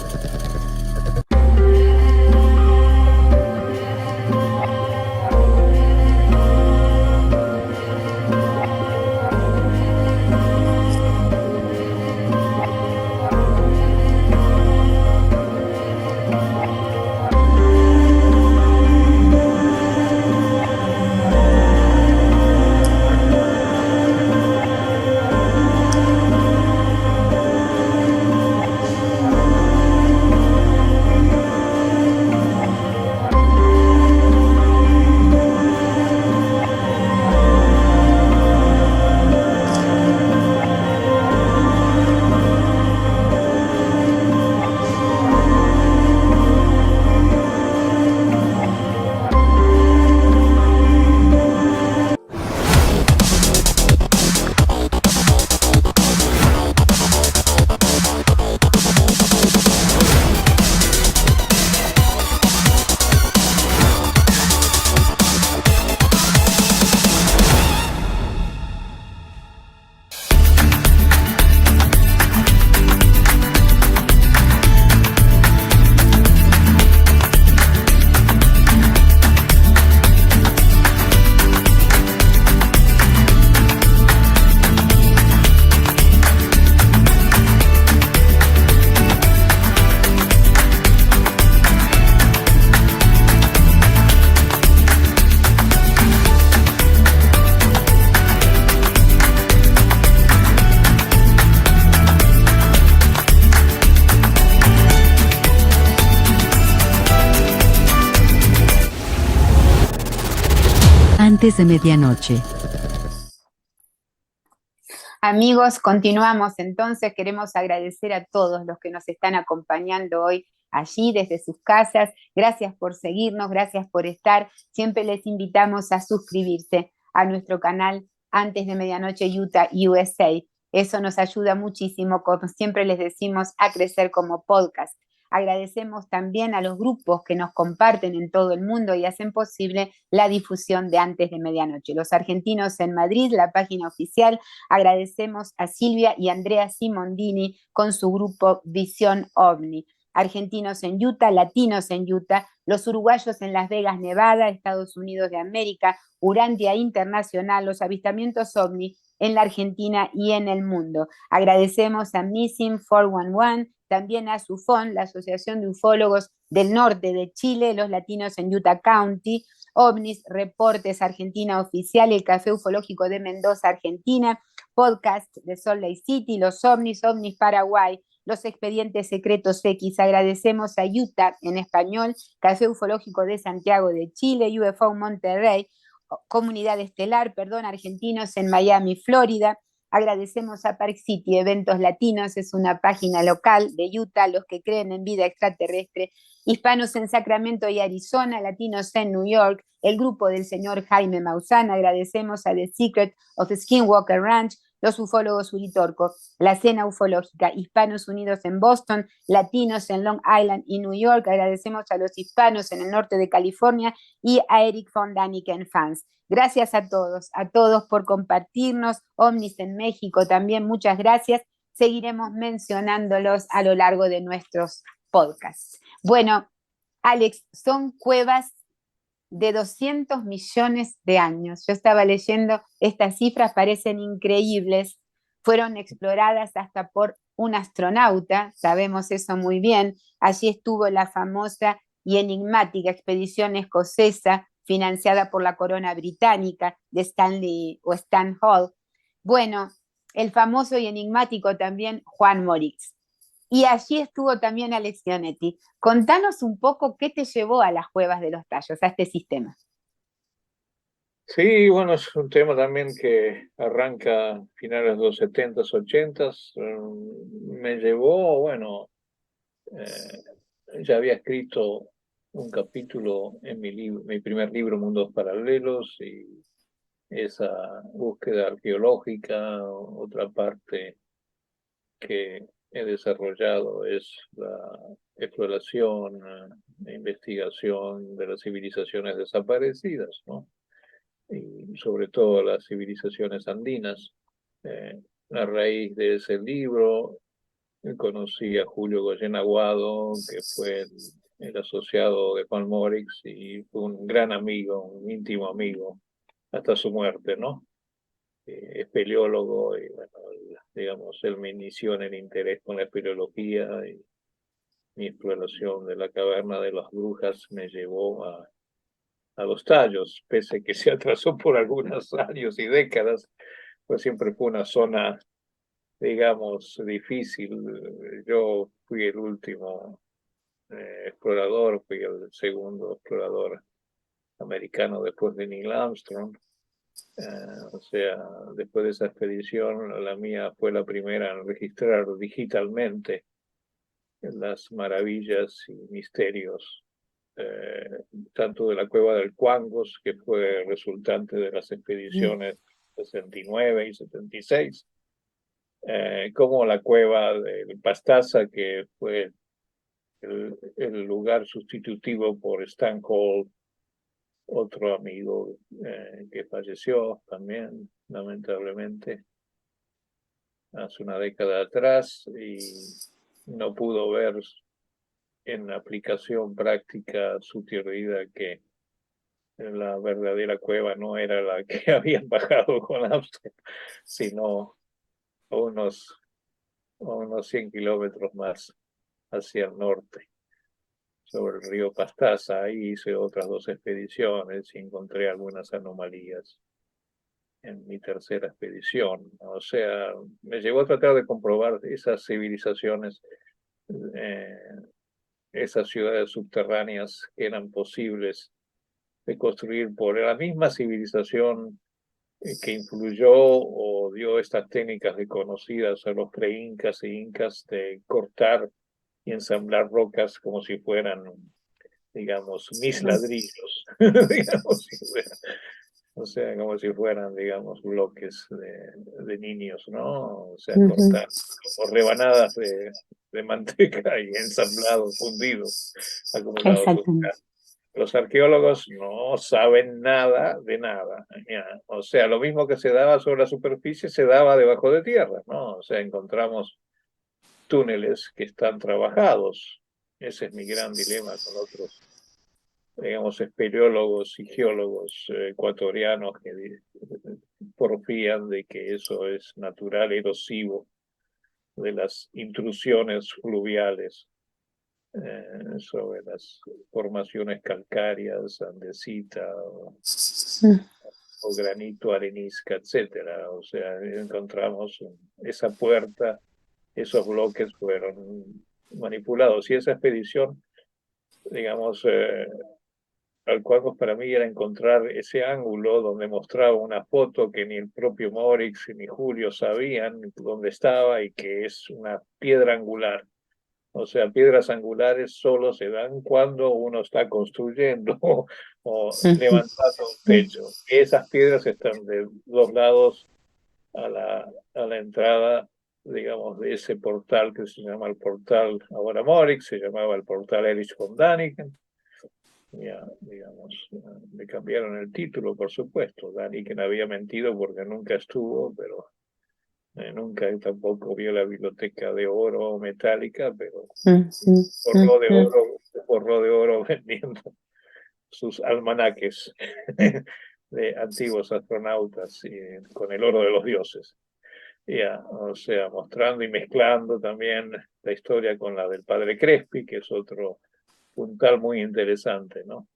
Antes de Medianoche. Amigos, continuamos entonces. Queremos agradecer a todos los que nos están acompañando hoy allí desde sus casas. Gracias por seguirnos, gracias por estar. Siempre les invitamos a suscribirse a nuestro canal Antes de Medianoche Utah USA. Eso nos ayuda muchísimo, como siempre les decimos, a crecer como podcast. Agradecemos también a los grupos que nos comparten en todo el mundo y hacen posible la difusión de Antes de Medianoche. Los argentinos en Madrid, la página oficial. Agradecemos a Silvia y Andrea Simondini con su grupo Visión OVNI. Argentinos en Utah, latinos en Utah, los uruguayos en Las Vegas, Nevada, Estados Unidos de América, Urantia Internacional, los avistamientos OVNI en la Argentina y en el mundo. Agradecemos a Missing 411, también a SUFON, la Asociación de Ufólogos del Norte de Chile, los latinos en Utah County, OVNIS, Reportes Argentina Oficial, el Café Ufológico de Mendoza, Argentina, Podcast de Salt Lake City, los OVNIS, OVNIS Paraguay, los Expedientes Secretos X. Agradecemos a Utah en español, Café Ufológico de Santiago de Chile, UFO Monterrey, Comunidad Estelar, argentinos en Miami, Florida. Agradecemos a Park City Eventos Latinos, es una página local de Utah, los que creen en vida extraterrestre. Hispanos en Sacramento y Arizona, latinos en New York, el grupo del señor Jaime Maussan. Agradecemos a The Secret of Skinwalker Ranch, los ufólogos Uritorco, la Cena Ufológica, Hispanos Unidos en Boston, latinos en Long Island y New York. Agradecemos a los hispanos en el norte de California y a Eric von Daniken Fans. Gracias a todos por compartirnos. OVNIS en México también, muchas gracias. Seguiremos mencionándolos a lo largo de nuestros podcasts. Bueno, Alex, son cuevas de 200 millones de años. Yo estaba leyendo, estas cifras parecen increíbles. Fueron exploradas hasta por un astronauta, sabemos eso muy bien. Allí estuvo la famosa y enigmática expedición escocesa financiada por la corona británica de Stanley o Stan Hall. Bueno, el famoso y enigmático también Juan Moritz. Y allí estuvo también Alex Ionetti. Contanos un poco qué te llevó a las cuevas de los tallos, a este sistema. Sí, bueno, es un tema también que arranca a finales de los 70s, 80s. Me llevó, bueno, ya había escrito un capítulo en mi primer libro, Mundos Paralelos, y esa búsqueda arqueológica. Otra parte que he desarrollado es la exploración e investigación de las civilizaciones desaparecidas, ¿no? Y sobre todo las civilizaciones andinas. A raíz de ese libro conocí a Julio Goyen Aguado, que fue el asociado de Juan Morix y fue un gran amigo, un íntimo amigo, hasta su muerte, ¿no? Espeleólogo y, bueno, digamos, él me inició en el interés con la espeleología y mi exploración de la caverna de las brujas me llevó a los tallos, pese que se atrasó por algunos años y décadas, pues siempre fue una zona, digamos, difícil. Yo fui el último explorador, fui el segundo explorador americano después de Neil Armstrong. O sea, después de esa expedición, la mía fue la primera en registrar digitalmente las maravillas y misterios, tanto de la cueva del Cuangos, que fue resultante de las expediciones 69 y 76, como la cueva del Pastaza, que fue el lugar sustitutivo por Stan Hall, otro amigo que falleció también, lamentablemente, hace una década atrás, y no pudo ver en aplicación práctica su teoría que la verdadera cueva no era la que habían bajado con Armstrong, sino a unos 100 kilómetros más hacia el norte, sobre el río Pastaza. Ahí hice otras 2 expediciones y encontré algunas anomalías en mi tercera expedición. O sea, me llevó a tratar de comprobar esas civilizaciones, esas ciudades subterráneas que eran posibles de construir por la misma civilización que influyó o dio estas técnicas desconocidas a los pre-incas e incas de cortar y ensamblar rocas como si fueran, digamos, mis ladrillos. Digamos, si fueran. O sea, como si fueran, digamos, bloques de niños, ¿no? O sea, Ujú. cortar o rebanadas de manteca y ensamblados, fundidos, acumulados. Exactamente. Los arqueólogos no saben nada de nada. Ya. O sea, lo mismo que se daba sobre la superficie se daba debajo de tierra, ¿no? O sea, encontramos túneles que están trabajados. Ese es mi gran dilema con otros, digamos, espeleólogos y geólogos ecuatorianos que porfían de que eso es natural, erosivo de las intrusiones fluviales sobre las formaciones calcáreas, andesita o granito, arenisca, etcétera. O sea, encontramos esa puerta, esos bloques fueron manipulados y esa expedición, digamos, al cual para mí era encontrar ese ángulo donde mostraba una foto que ni el propio Morix ni Julio sabían dónde estaba y que es una piedra angular. O sea, piedras angulares solo se dan cuando uno está construyendo o levantando un techo. Esas piedras están de dos lados a la entrada, digamos, de ese portal que se llama el portal ahora Morix, se llamaba el portal Erich von Däniken. Ya, digamos, le cambiaron el título, por supuesto. Däniken había mentido porque nunca estuvo, pero nunca tampoco vio la biblioteca de oro metálica, pero forró de oro vendiendo sus almanaques de antiguos astronautas con el oro de los dioses. Ya, o sea, mostrando y mezclando también la historia con la del padre Crespi, que es otro puntal muy interesante, ¿no?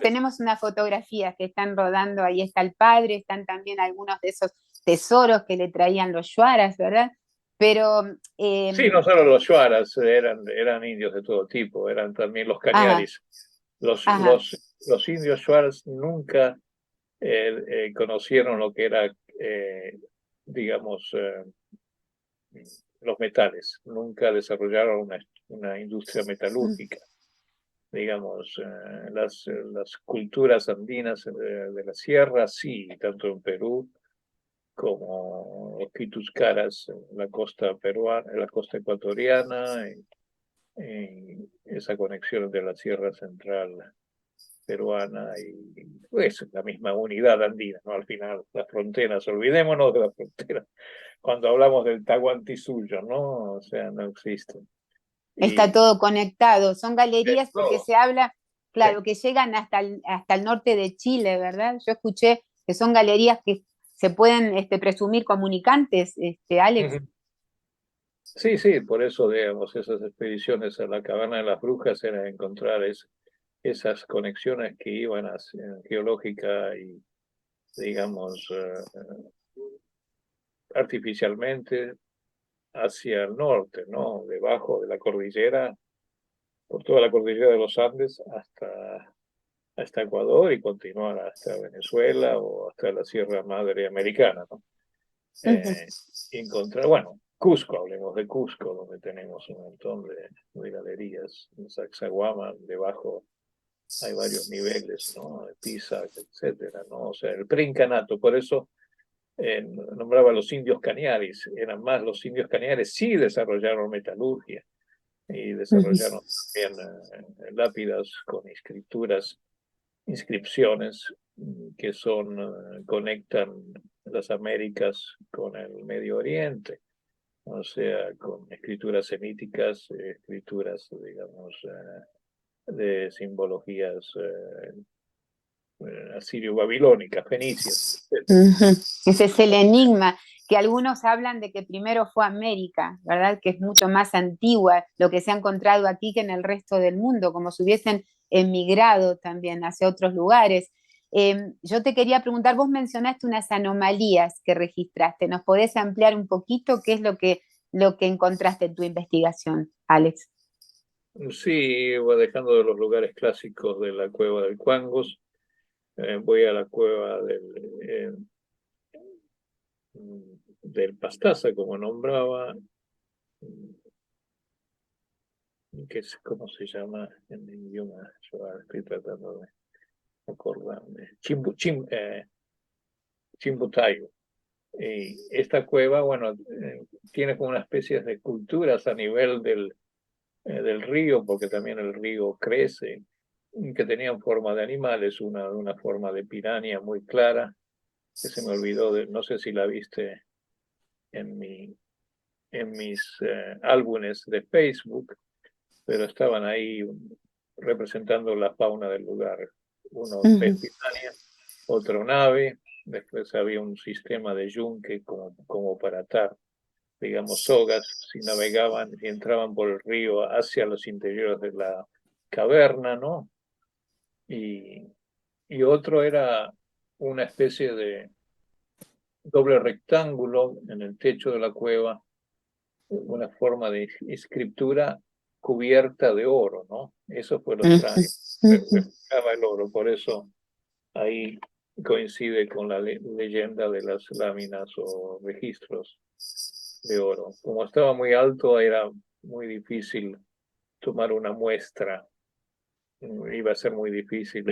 Tenemos una fotografía que están rodando, ahí está el padre, están también algunos de esos tesoros que le traían los yuaras, ¿verdad? Pero, sí, no solo los Shuaras, eran indios de todo tipo, eran también los ajá, cañaris. Los, ajá, los, los indios Shuaras nunca conocieron lo que era, digamos, los metales, nunca desarrollaron una industria metalúrgica. Digamos, las culturas andinas de la sierra, sí, tanto en Perú como los Quituscaras en la costa peruana, en la costa ecuatoriana, en esa conexión de la Sierra Central peruana y pues la misma unidad andina, ¿no? Al final, las fronteras, olvidémonos de las fronteras cuando hablamos del Tahuantinsuyo, ¿no? O sea, no existen. está Y todo conectado. Son galerías porque todo, se habla, sí. claro, que llegan hasta el norte de Chile, ¿verdad? Yo escuché que son galerías que se pueden presumir comunicantes, Alex. Sí, sí, por eso, digamos, esas expediciones a la Caverna de las Brujas era encontrar esas conexiones que iban geológica y, digamos, artificialmente hacia el norte, ¿no? Debajo de la cordillera, por toda la cordillera de los Andes hasta Ecuador y continuar hasta Venezuela o hasta la Sierra Madre Americana, ¿no? Encontrar, bueno, Cusco, hablemos de Cusco, donde tenemos un montón de galerías, en Sacsayhuamán, debajo hay varios niveles, ¿no? Pisac, etcétera, ¿no? O sea, el preincanato, por eso nombraba a los indios cañaris, eran más los indios cañaris, sí desarrollaron metalurgia y desarrollaron también lápidas con inscripciones que conectan las Américas con el Medio Oriente, o sea, con escrituras semíticas, escrituras, digamos, de simbologías asirio-babilónicas, fenicias, etc. Ese es el enigma, que algunos hablan de que primero fue América, ¿verdad? Que es mucho más antigua lo que se ha encontrado aquí que en el resto del mundo, como si hubiesen emigrado también hacia otros lugares. Yo te quería preguntar, vos mencionaste unas anomalías que registraste, ¿nos podés ampliar un poquito qué es lo que encontraste en tu investigación, Alex? Sí, voy dejando de los lugares clásicos de la cueva del Cuangos, voy a la cueva del Pastaza, como nombraba, que es, ¿cómo se llama en el idioma? Yo ahora estoy tratando de acordarme, Chimbotayo. Y esta cueva, bueno, tiene como una especie de culturas a nivel del río, porque también el río crece, que tenían forma de animales, una forma de piranha muy clara, que se me olvidó, no sé si la viste en mis álbumes de Facebook, pero estaban ahí representando la fauna del lugar. Uno pez piranha, otro nave, después había un sistema de yunque como para atar, digamos, sogas, si navegaban y entraban por el río hacia los interiores de la caverna, ¿no? Y otro era una especie de doble rectángulo en el techo de la cueva, una forma de escritura cubierta de oro, ¿no? Eso fue lo extraño, reflejaba el oro, por eso ahí coincide con la leyenda de las láminas o registros de oro. Como estaba muy alto, era muy difícil tomar una muestra, iba a ser muy difícil,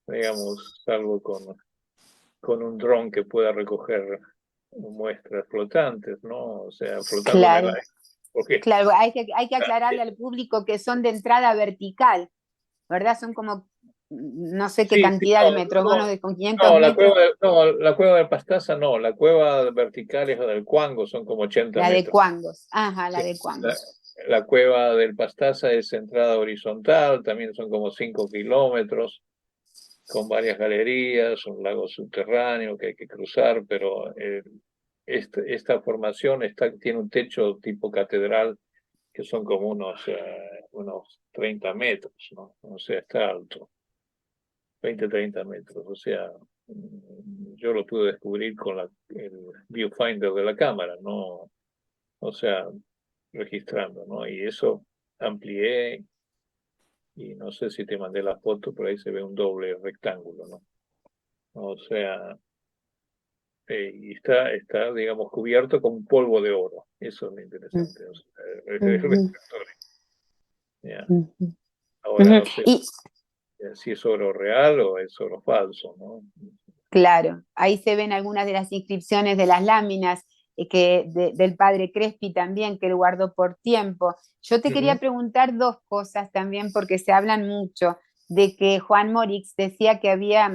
digamos, salvo con un dron que pueda recoger muestras flotantes, ¿no? O sea, flotando en el Claro, aire. Porque claro, hay que aclararle al público que son de entrada vertical, ¿verdad? Son como no sé qué sí, sí, cantidad de metros, bueno, con 500 metros. La cueva de Pastaza no, la cueva vertical es la del Cuango, son como 80 La de metros. Cuangos, ajá, la Sí, de Cuangos. la cueva del Pastaza es entrada horizontal, también son como 5 kilómetros, con varias galerías, un lago subterráneo que hay que cruzar, pero esta formación tiene un techo tipo catedral, que son como unos 30 metros, ¿no? O sea, está alto, 30 metros, o sea, yo lo pude descubrir con el viewfinder de la cámara, ¿no? O sea, registrando, ¿no? Y eso amplié y no sé si te mandé la foto, pero ahí se ve un doble rectángulo, ¿no? O sea, y está, digamos, cubierto con polvo de oro. Eso es lo interesante. O sea, reflectores. Ya. Ahora no sé Y si es oro real o es oro falso, ¿no? claro, ahí se ven algunas de las inscripciones de las láminas del padre Crespi también, que lo guardó por tiempo. Yo te quería preguntar dos cosas también, porque se hablan mucho de que Juan Morix decía que había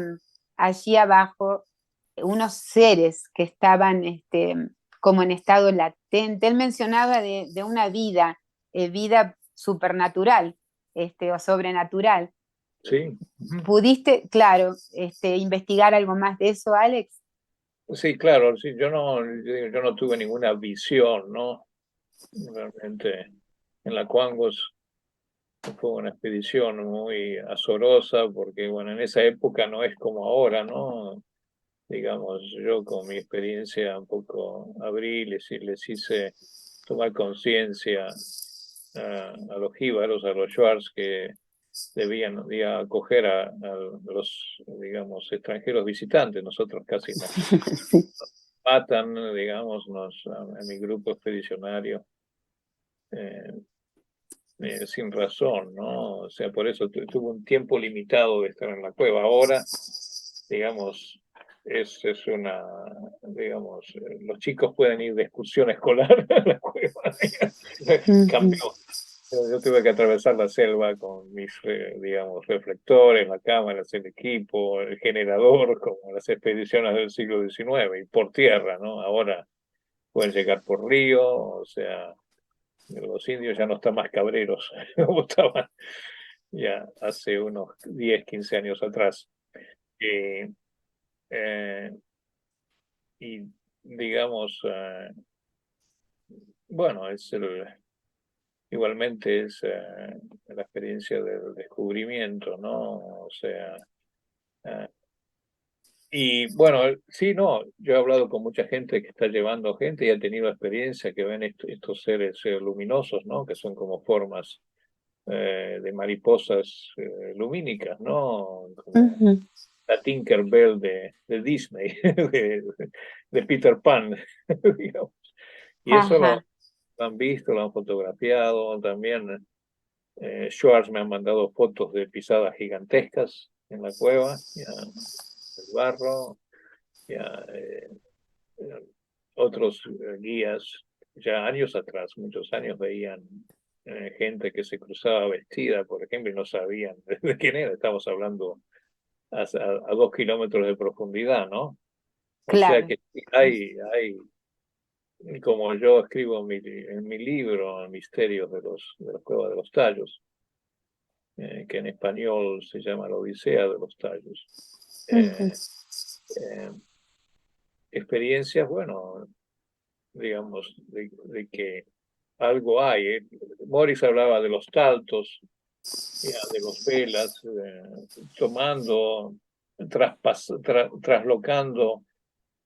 allí abajo unos seres que estaban como en estado latente. Él mencionaba de una vida supernatural o sobrenatural. Sí. ¿Pudiste, claro, investigar algo más de eso, Alex? Sí, claro, sí, yo no tuve ninguna visión, ¿no? Realmente en la Cuangos fue una expedición muy azorosa porque, bueno, en esa época no es como ahora, ¿no? Digamos, yo con mi experiencia un poco abrí, les hice tomar conciencia a los jíbaros, a los shuars que debían acoger a los, digamos, extranjeros visitantes. Nosotros casi nos matan, digamos, a mi grupo expedicionario. Eh, sin razón, ¿no? O sea, por eso tuvo un tiempo limitado de estar en la cueva. Ahora, digamos, es una, digamos, los chicos pueden ir de excursión escolar a la cueva. Cambió. Yo tuve que atravesar la selva con mis, digamos, reflectores, la cámara, el equipo, el generador, como las expediciones del siglo XIX, y por tierra, ¿no? Ahora pueden llegar por río, o sea, los indios ya no están más cabreros como estaban ya hace unos 10, 15 años atrás. Eh, eh, y digamos, bueno, igualmente es la experiencia del descubrimiento, ¿no? O sea, y bueno, sí, no, yo he hablado con mucha gente que está llevando gente y ha tenido experiencia que ven estos seres luminosos, ¿no? Que son como formas de mariposas lumínicas, ¿no? Como la Tinkerbell de Disney, de Peter Pan, digamos. Y eso Ajá. lo han visto, lo han fotografiado también. Schwartz me han mandado fotos de pisadas gigantescas en la cueva, ya, el barro, ya, otros guías, ya años atrás, muchos años, veían gente que se cruzaba vestida, por ejemplo, y no sabían de quién era. Estamos hablando a 2 kilómetros de profundidad, ¿no? O sea Claro. que hay, como yo escribo en mi libro, Misterios de las Cuevas de los Tallos, que en español se llama La Odisea de los Tallos. Ujú. Eh, Experiencias, bueno, digamos, de que algo hay. Morris hablaba de los taltos, ya, de los velas, tomando, traslocando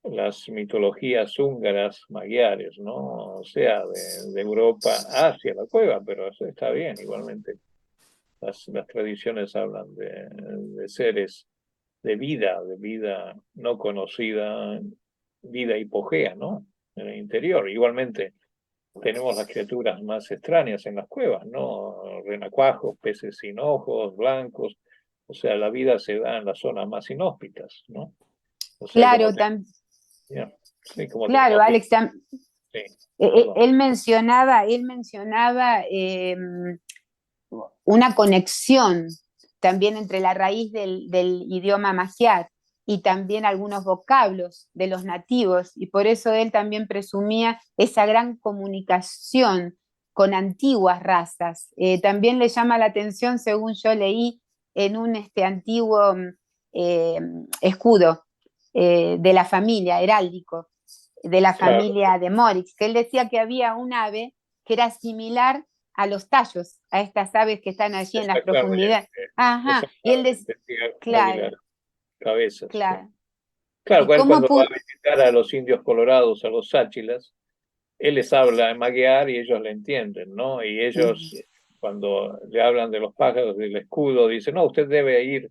las mitologías húngaras, magiares, ¿no? O sea, de Europa hacia la cueva, pero eso está bien, igualmente. Las tradiciones hablan de seres de vida no conocida, vida hipogea, ¿no? En el interior. Igualmente, tenemos las criaturas más extrañas en las cuevas, ¿no? Renacuajos, peces sin ojos, blancos. O sea, la vida se da en las zonas más inhóspitas, ¿no? O sea, como Claro, te, ya, sí, como te claro, hemos dicho, Alex, sí, perdón. él mencionaba una conexión también entre la raíz del idioma magiar y también algunos vocablos de los nativos, y por eso él también presumía esa gran comunicación con antiguas razas. También le llama la atención, según yo leí, en un antiguo eh, escudo de la familia heráldico, de la Claro, familia de Moritz, que él decía que había un ave que era similar a los tallos, a estas aves que están allí en las profundidades. Ajá, y él decía, exactamente, sí, claro, águilas, cabezas. Sí. claro. Claro, ¿Y él cómo cuando va pudo? a visitar a los indios colorados, a los sáchilas, él les habla en maguear y ellos le entienden, ¿no? Y ellos, cuando le hablan de los pájaros del escudo, dicen, no, usted debe ir,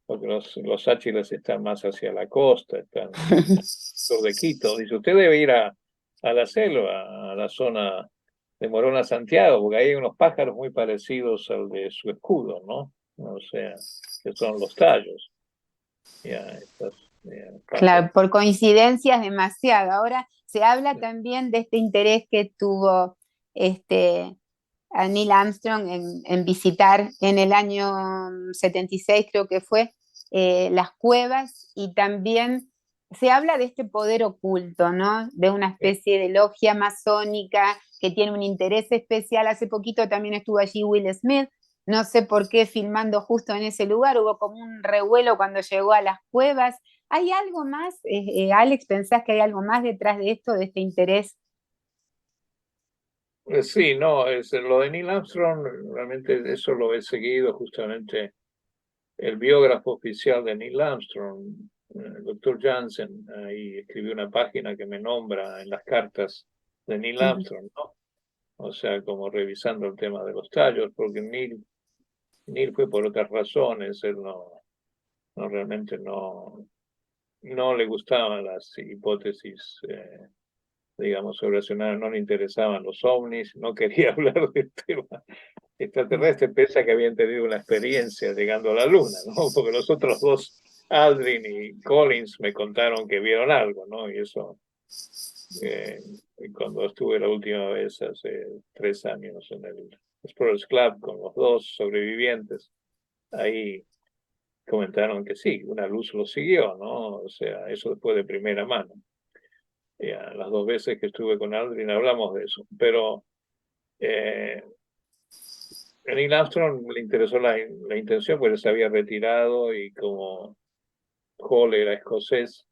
porque los sáchilas están más hacia la costa, están sur de Quito. Dice, usted debe ir a la selva, a la zona de Morona, Santiago, porque ahí hay unos pájaros muy parecidos al de su escudo, ¿no? O sea, que son los tallos. Ya, Claro, pájaros. por coincidencias demasiado. Ahora se habla también de este interés que tuvo a Neil Armstrong en visitar en el año 76, creo que fue, las cuevas, y también se habla de este poder oculto, ¿no? De una especie de logia masónica que tiene un interés especial. Hace poquito también estuvo allí Will Smith, no sé por qué filmando justo en ese lugar, hubo como un revuelo cuando llegó a las cuevas. ¿Hay algo más, Alex? ¿Pensás que hay algo más detrás de esto, de este interés? Sí, no, lo de Neil Armstrong, realmente eso lo he seguido justamente. El biógrafo oficial de Neil Armstrong, el doctor Jansen, ahí escribió una página que me nombra en las cartas de Neil Armstrong, ¿no? O sea, como revisando el tema de los tallos, porque Neil fue por otras razones, él no realmente no le gustaban las hipótesis, digamos, sobrenaturales, no le interesaban los ovnis, no quería hablar del tema extraterrestre, pese a que habían tenido una experiencia llegando a la Luna, ¿no? Porque los otros dos, Aldrin y Collins, me contaron que vieron algo, ¿no? Y eso, eh, cuando estuve la última vez, hace 3 años, en el Explorers Club con los dos sobrevivientes, ahí comentaron que sí, una luz los siguió, ¿no? O sea, eso fue de primera mano. Las 2 veces que estuve con Aldrin hablamos de eso, pero a Neil Armstrong le interesó la intención, porque se había retirado y como Hall era escocés,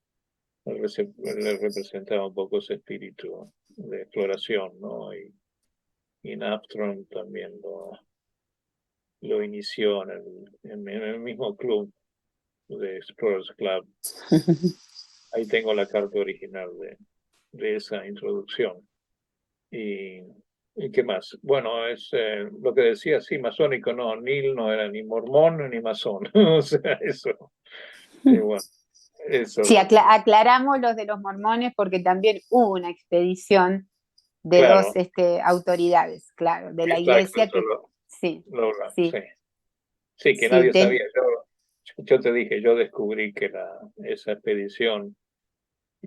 le representaba un poco ese espíritu de exploración, ¿no? Y Armstrong también lo inició en el mismo club de Explorers Club. Ahí tengo la carta original de esa introducción. ¿Y qué más? Bueno, es lo que decía, sí, masónico, no, Neil no era ni mormón ni masón, o sea, eso, bueno, Sí, eso, aclaramos los de los mormones porque también hubo una expedición de dos claro, autoridades, claro, de la exacto, iglesia eso que, sí, sí, sí, sí, que sí, nadie sabía, yo yo te dije, yo descubrí que esa expedición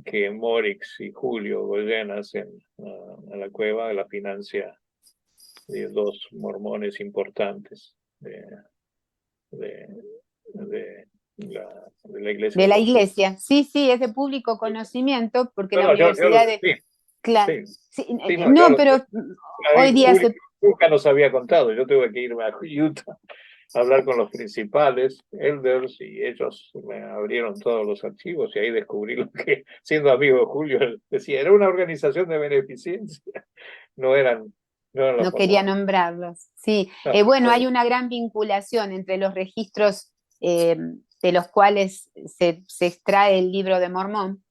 que Morix y Julio Goyen hacen a la cueva la financia de dos mormones importantes de, de la iglesia. De la iglesia, sí, sí, es de público conocimiento, porque la No, Universidad de... sí, Claro, sí, sí, sí, no, pero hoy día Julio se... nunca nos había contado, yo tuve que irme a Utah a hablar con los principales elders y ellos me abrieron todos los archivos y ahí descubrí lo que, siendo amigo de Julio, él decía, era una organización de beneficencia, no eran los No quería mormones. nombrarlos, sí. No, Bueno, hay una gran vinculación entre los registros de los cuales se extrae el Libro de Mormón.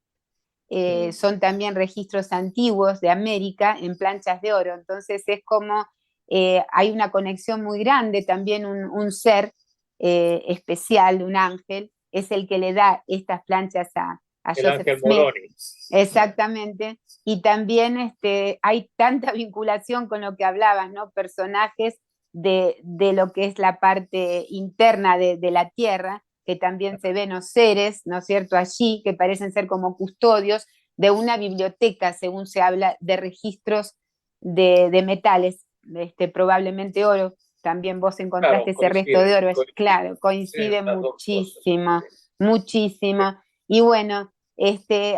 Son también registros antiguos de América en planchas de oro, entonces es como hay una conexión muy grande, también un ser especial, un ángel, es el que le da estas planchas a el Joseph ángel Smith. Moroni. Exactamente, y también hay tanta vinculación con lo que hablabas, ¿no? Personajes de lo que es la parte interna de la tierra, que también se ven los seres, ¿no es cierto?, allí, que parecen ser como custodios de una biblioteca, según se habla, de registros de metales, probablemente oro. También vos encontraste Claro, ese resto de oro, claro, coinciden coincide las dos cosas. muchísimo, muchísimo. Y bueno,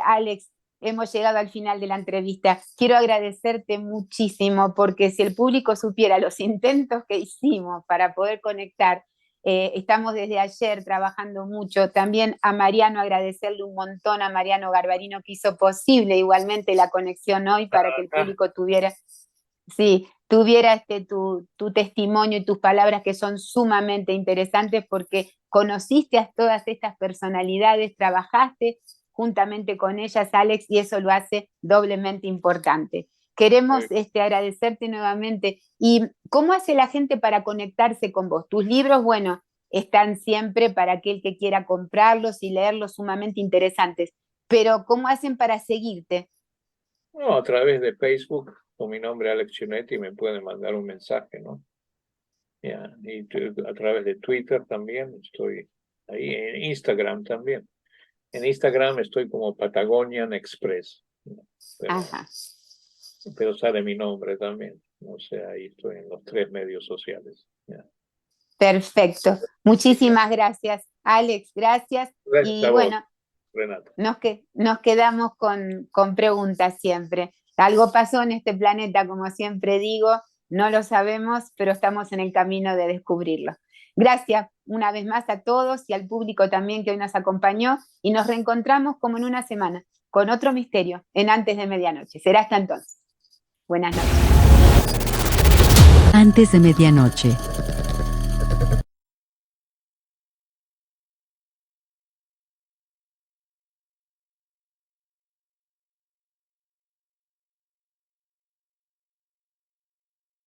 Alex, hemos llegado al final de la entrevista. Quiero agradecerte muchísimo porque si el público supiera los intentos que hicimos para poder conectar, estamos desde ayer trabajando mucho. También a Mariano agradecerle un montón, a Mariano Garbarino, que hizo posible igualmente la conexión hoy para que el público tuviera tu testimonio y tus palabras, que son sumamente interesantes porque conociste a todas estas personalidades, trabajaste juntamente con ellas, Alex, y eso lo hace doblemente importante. Queremos agradecerte nuevamente. ¿Y cómo hace la gente para conectarse con vos? Tus libros, bueno, están siempre para aquel que quiera comprarlos y leerlos, sumamente interesantes, pero ¿cómo hacen para seguirte? No, a través de Facebook, con mi nombre Alex Chiunetti, me pueden mandar un mensaje, ¿no? Y a través de Twitter también, estoy ahí, en Instagram también. En Instagram estoy como Patagonian Express, ¿no? Pero sale mi nombre también, o sea, ahí estoy en los 3 medios sociales. ¿Ya? Perfecto. Muchísimas gracias, Alex, gracias. Gracias Y a vos, bueno, Renata. nos quedamos con preguntas siempre. Algo pasó en este planeta, como siempre digo, no lo sabemos, pero estamos en el camino de descubrirlo. Gracias una vez más a todos y al público también que hoy nos acompañó, y nos reencontramos como en una semana con otro misterio en Antes de Medianoche. Será hasta entonces. Buenas noches. Antes de Medianoche.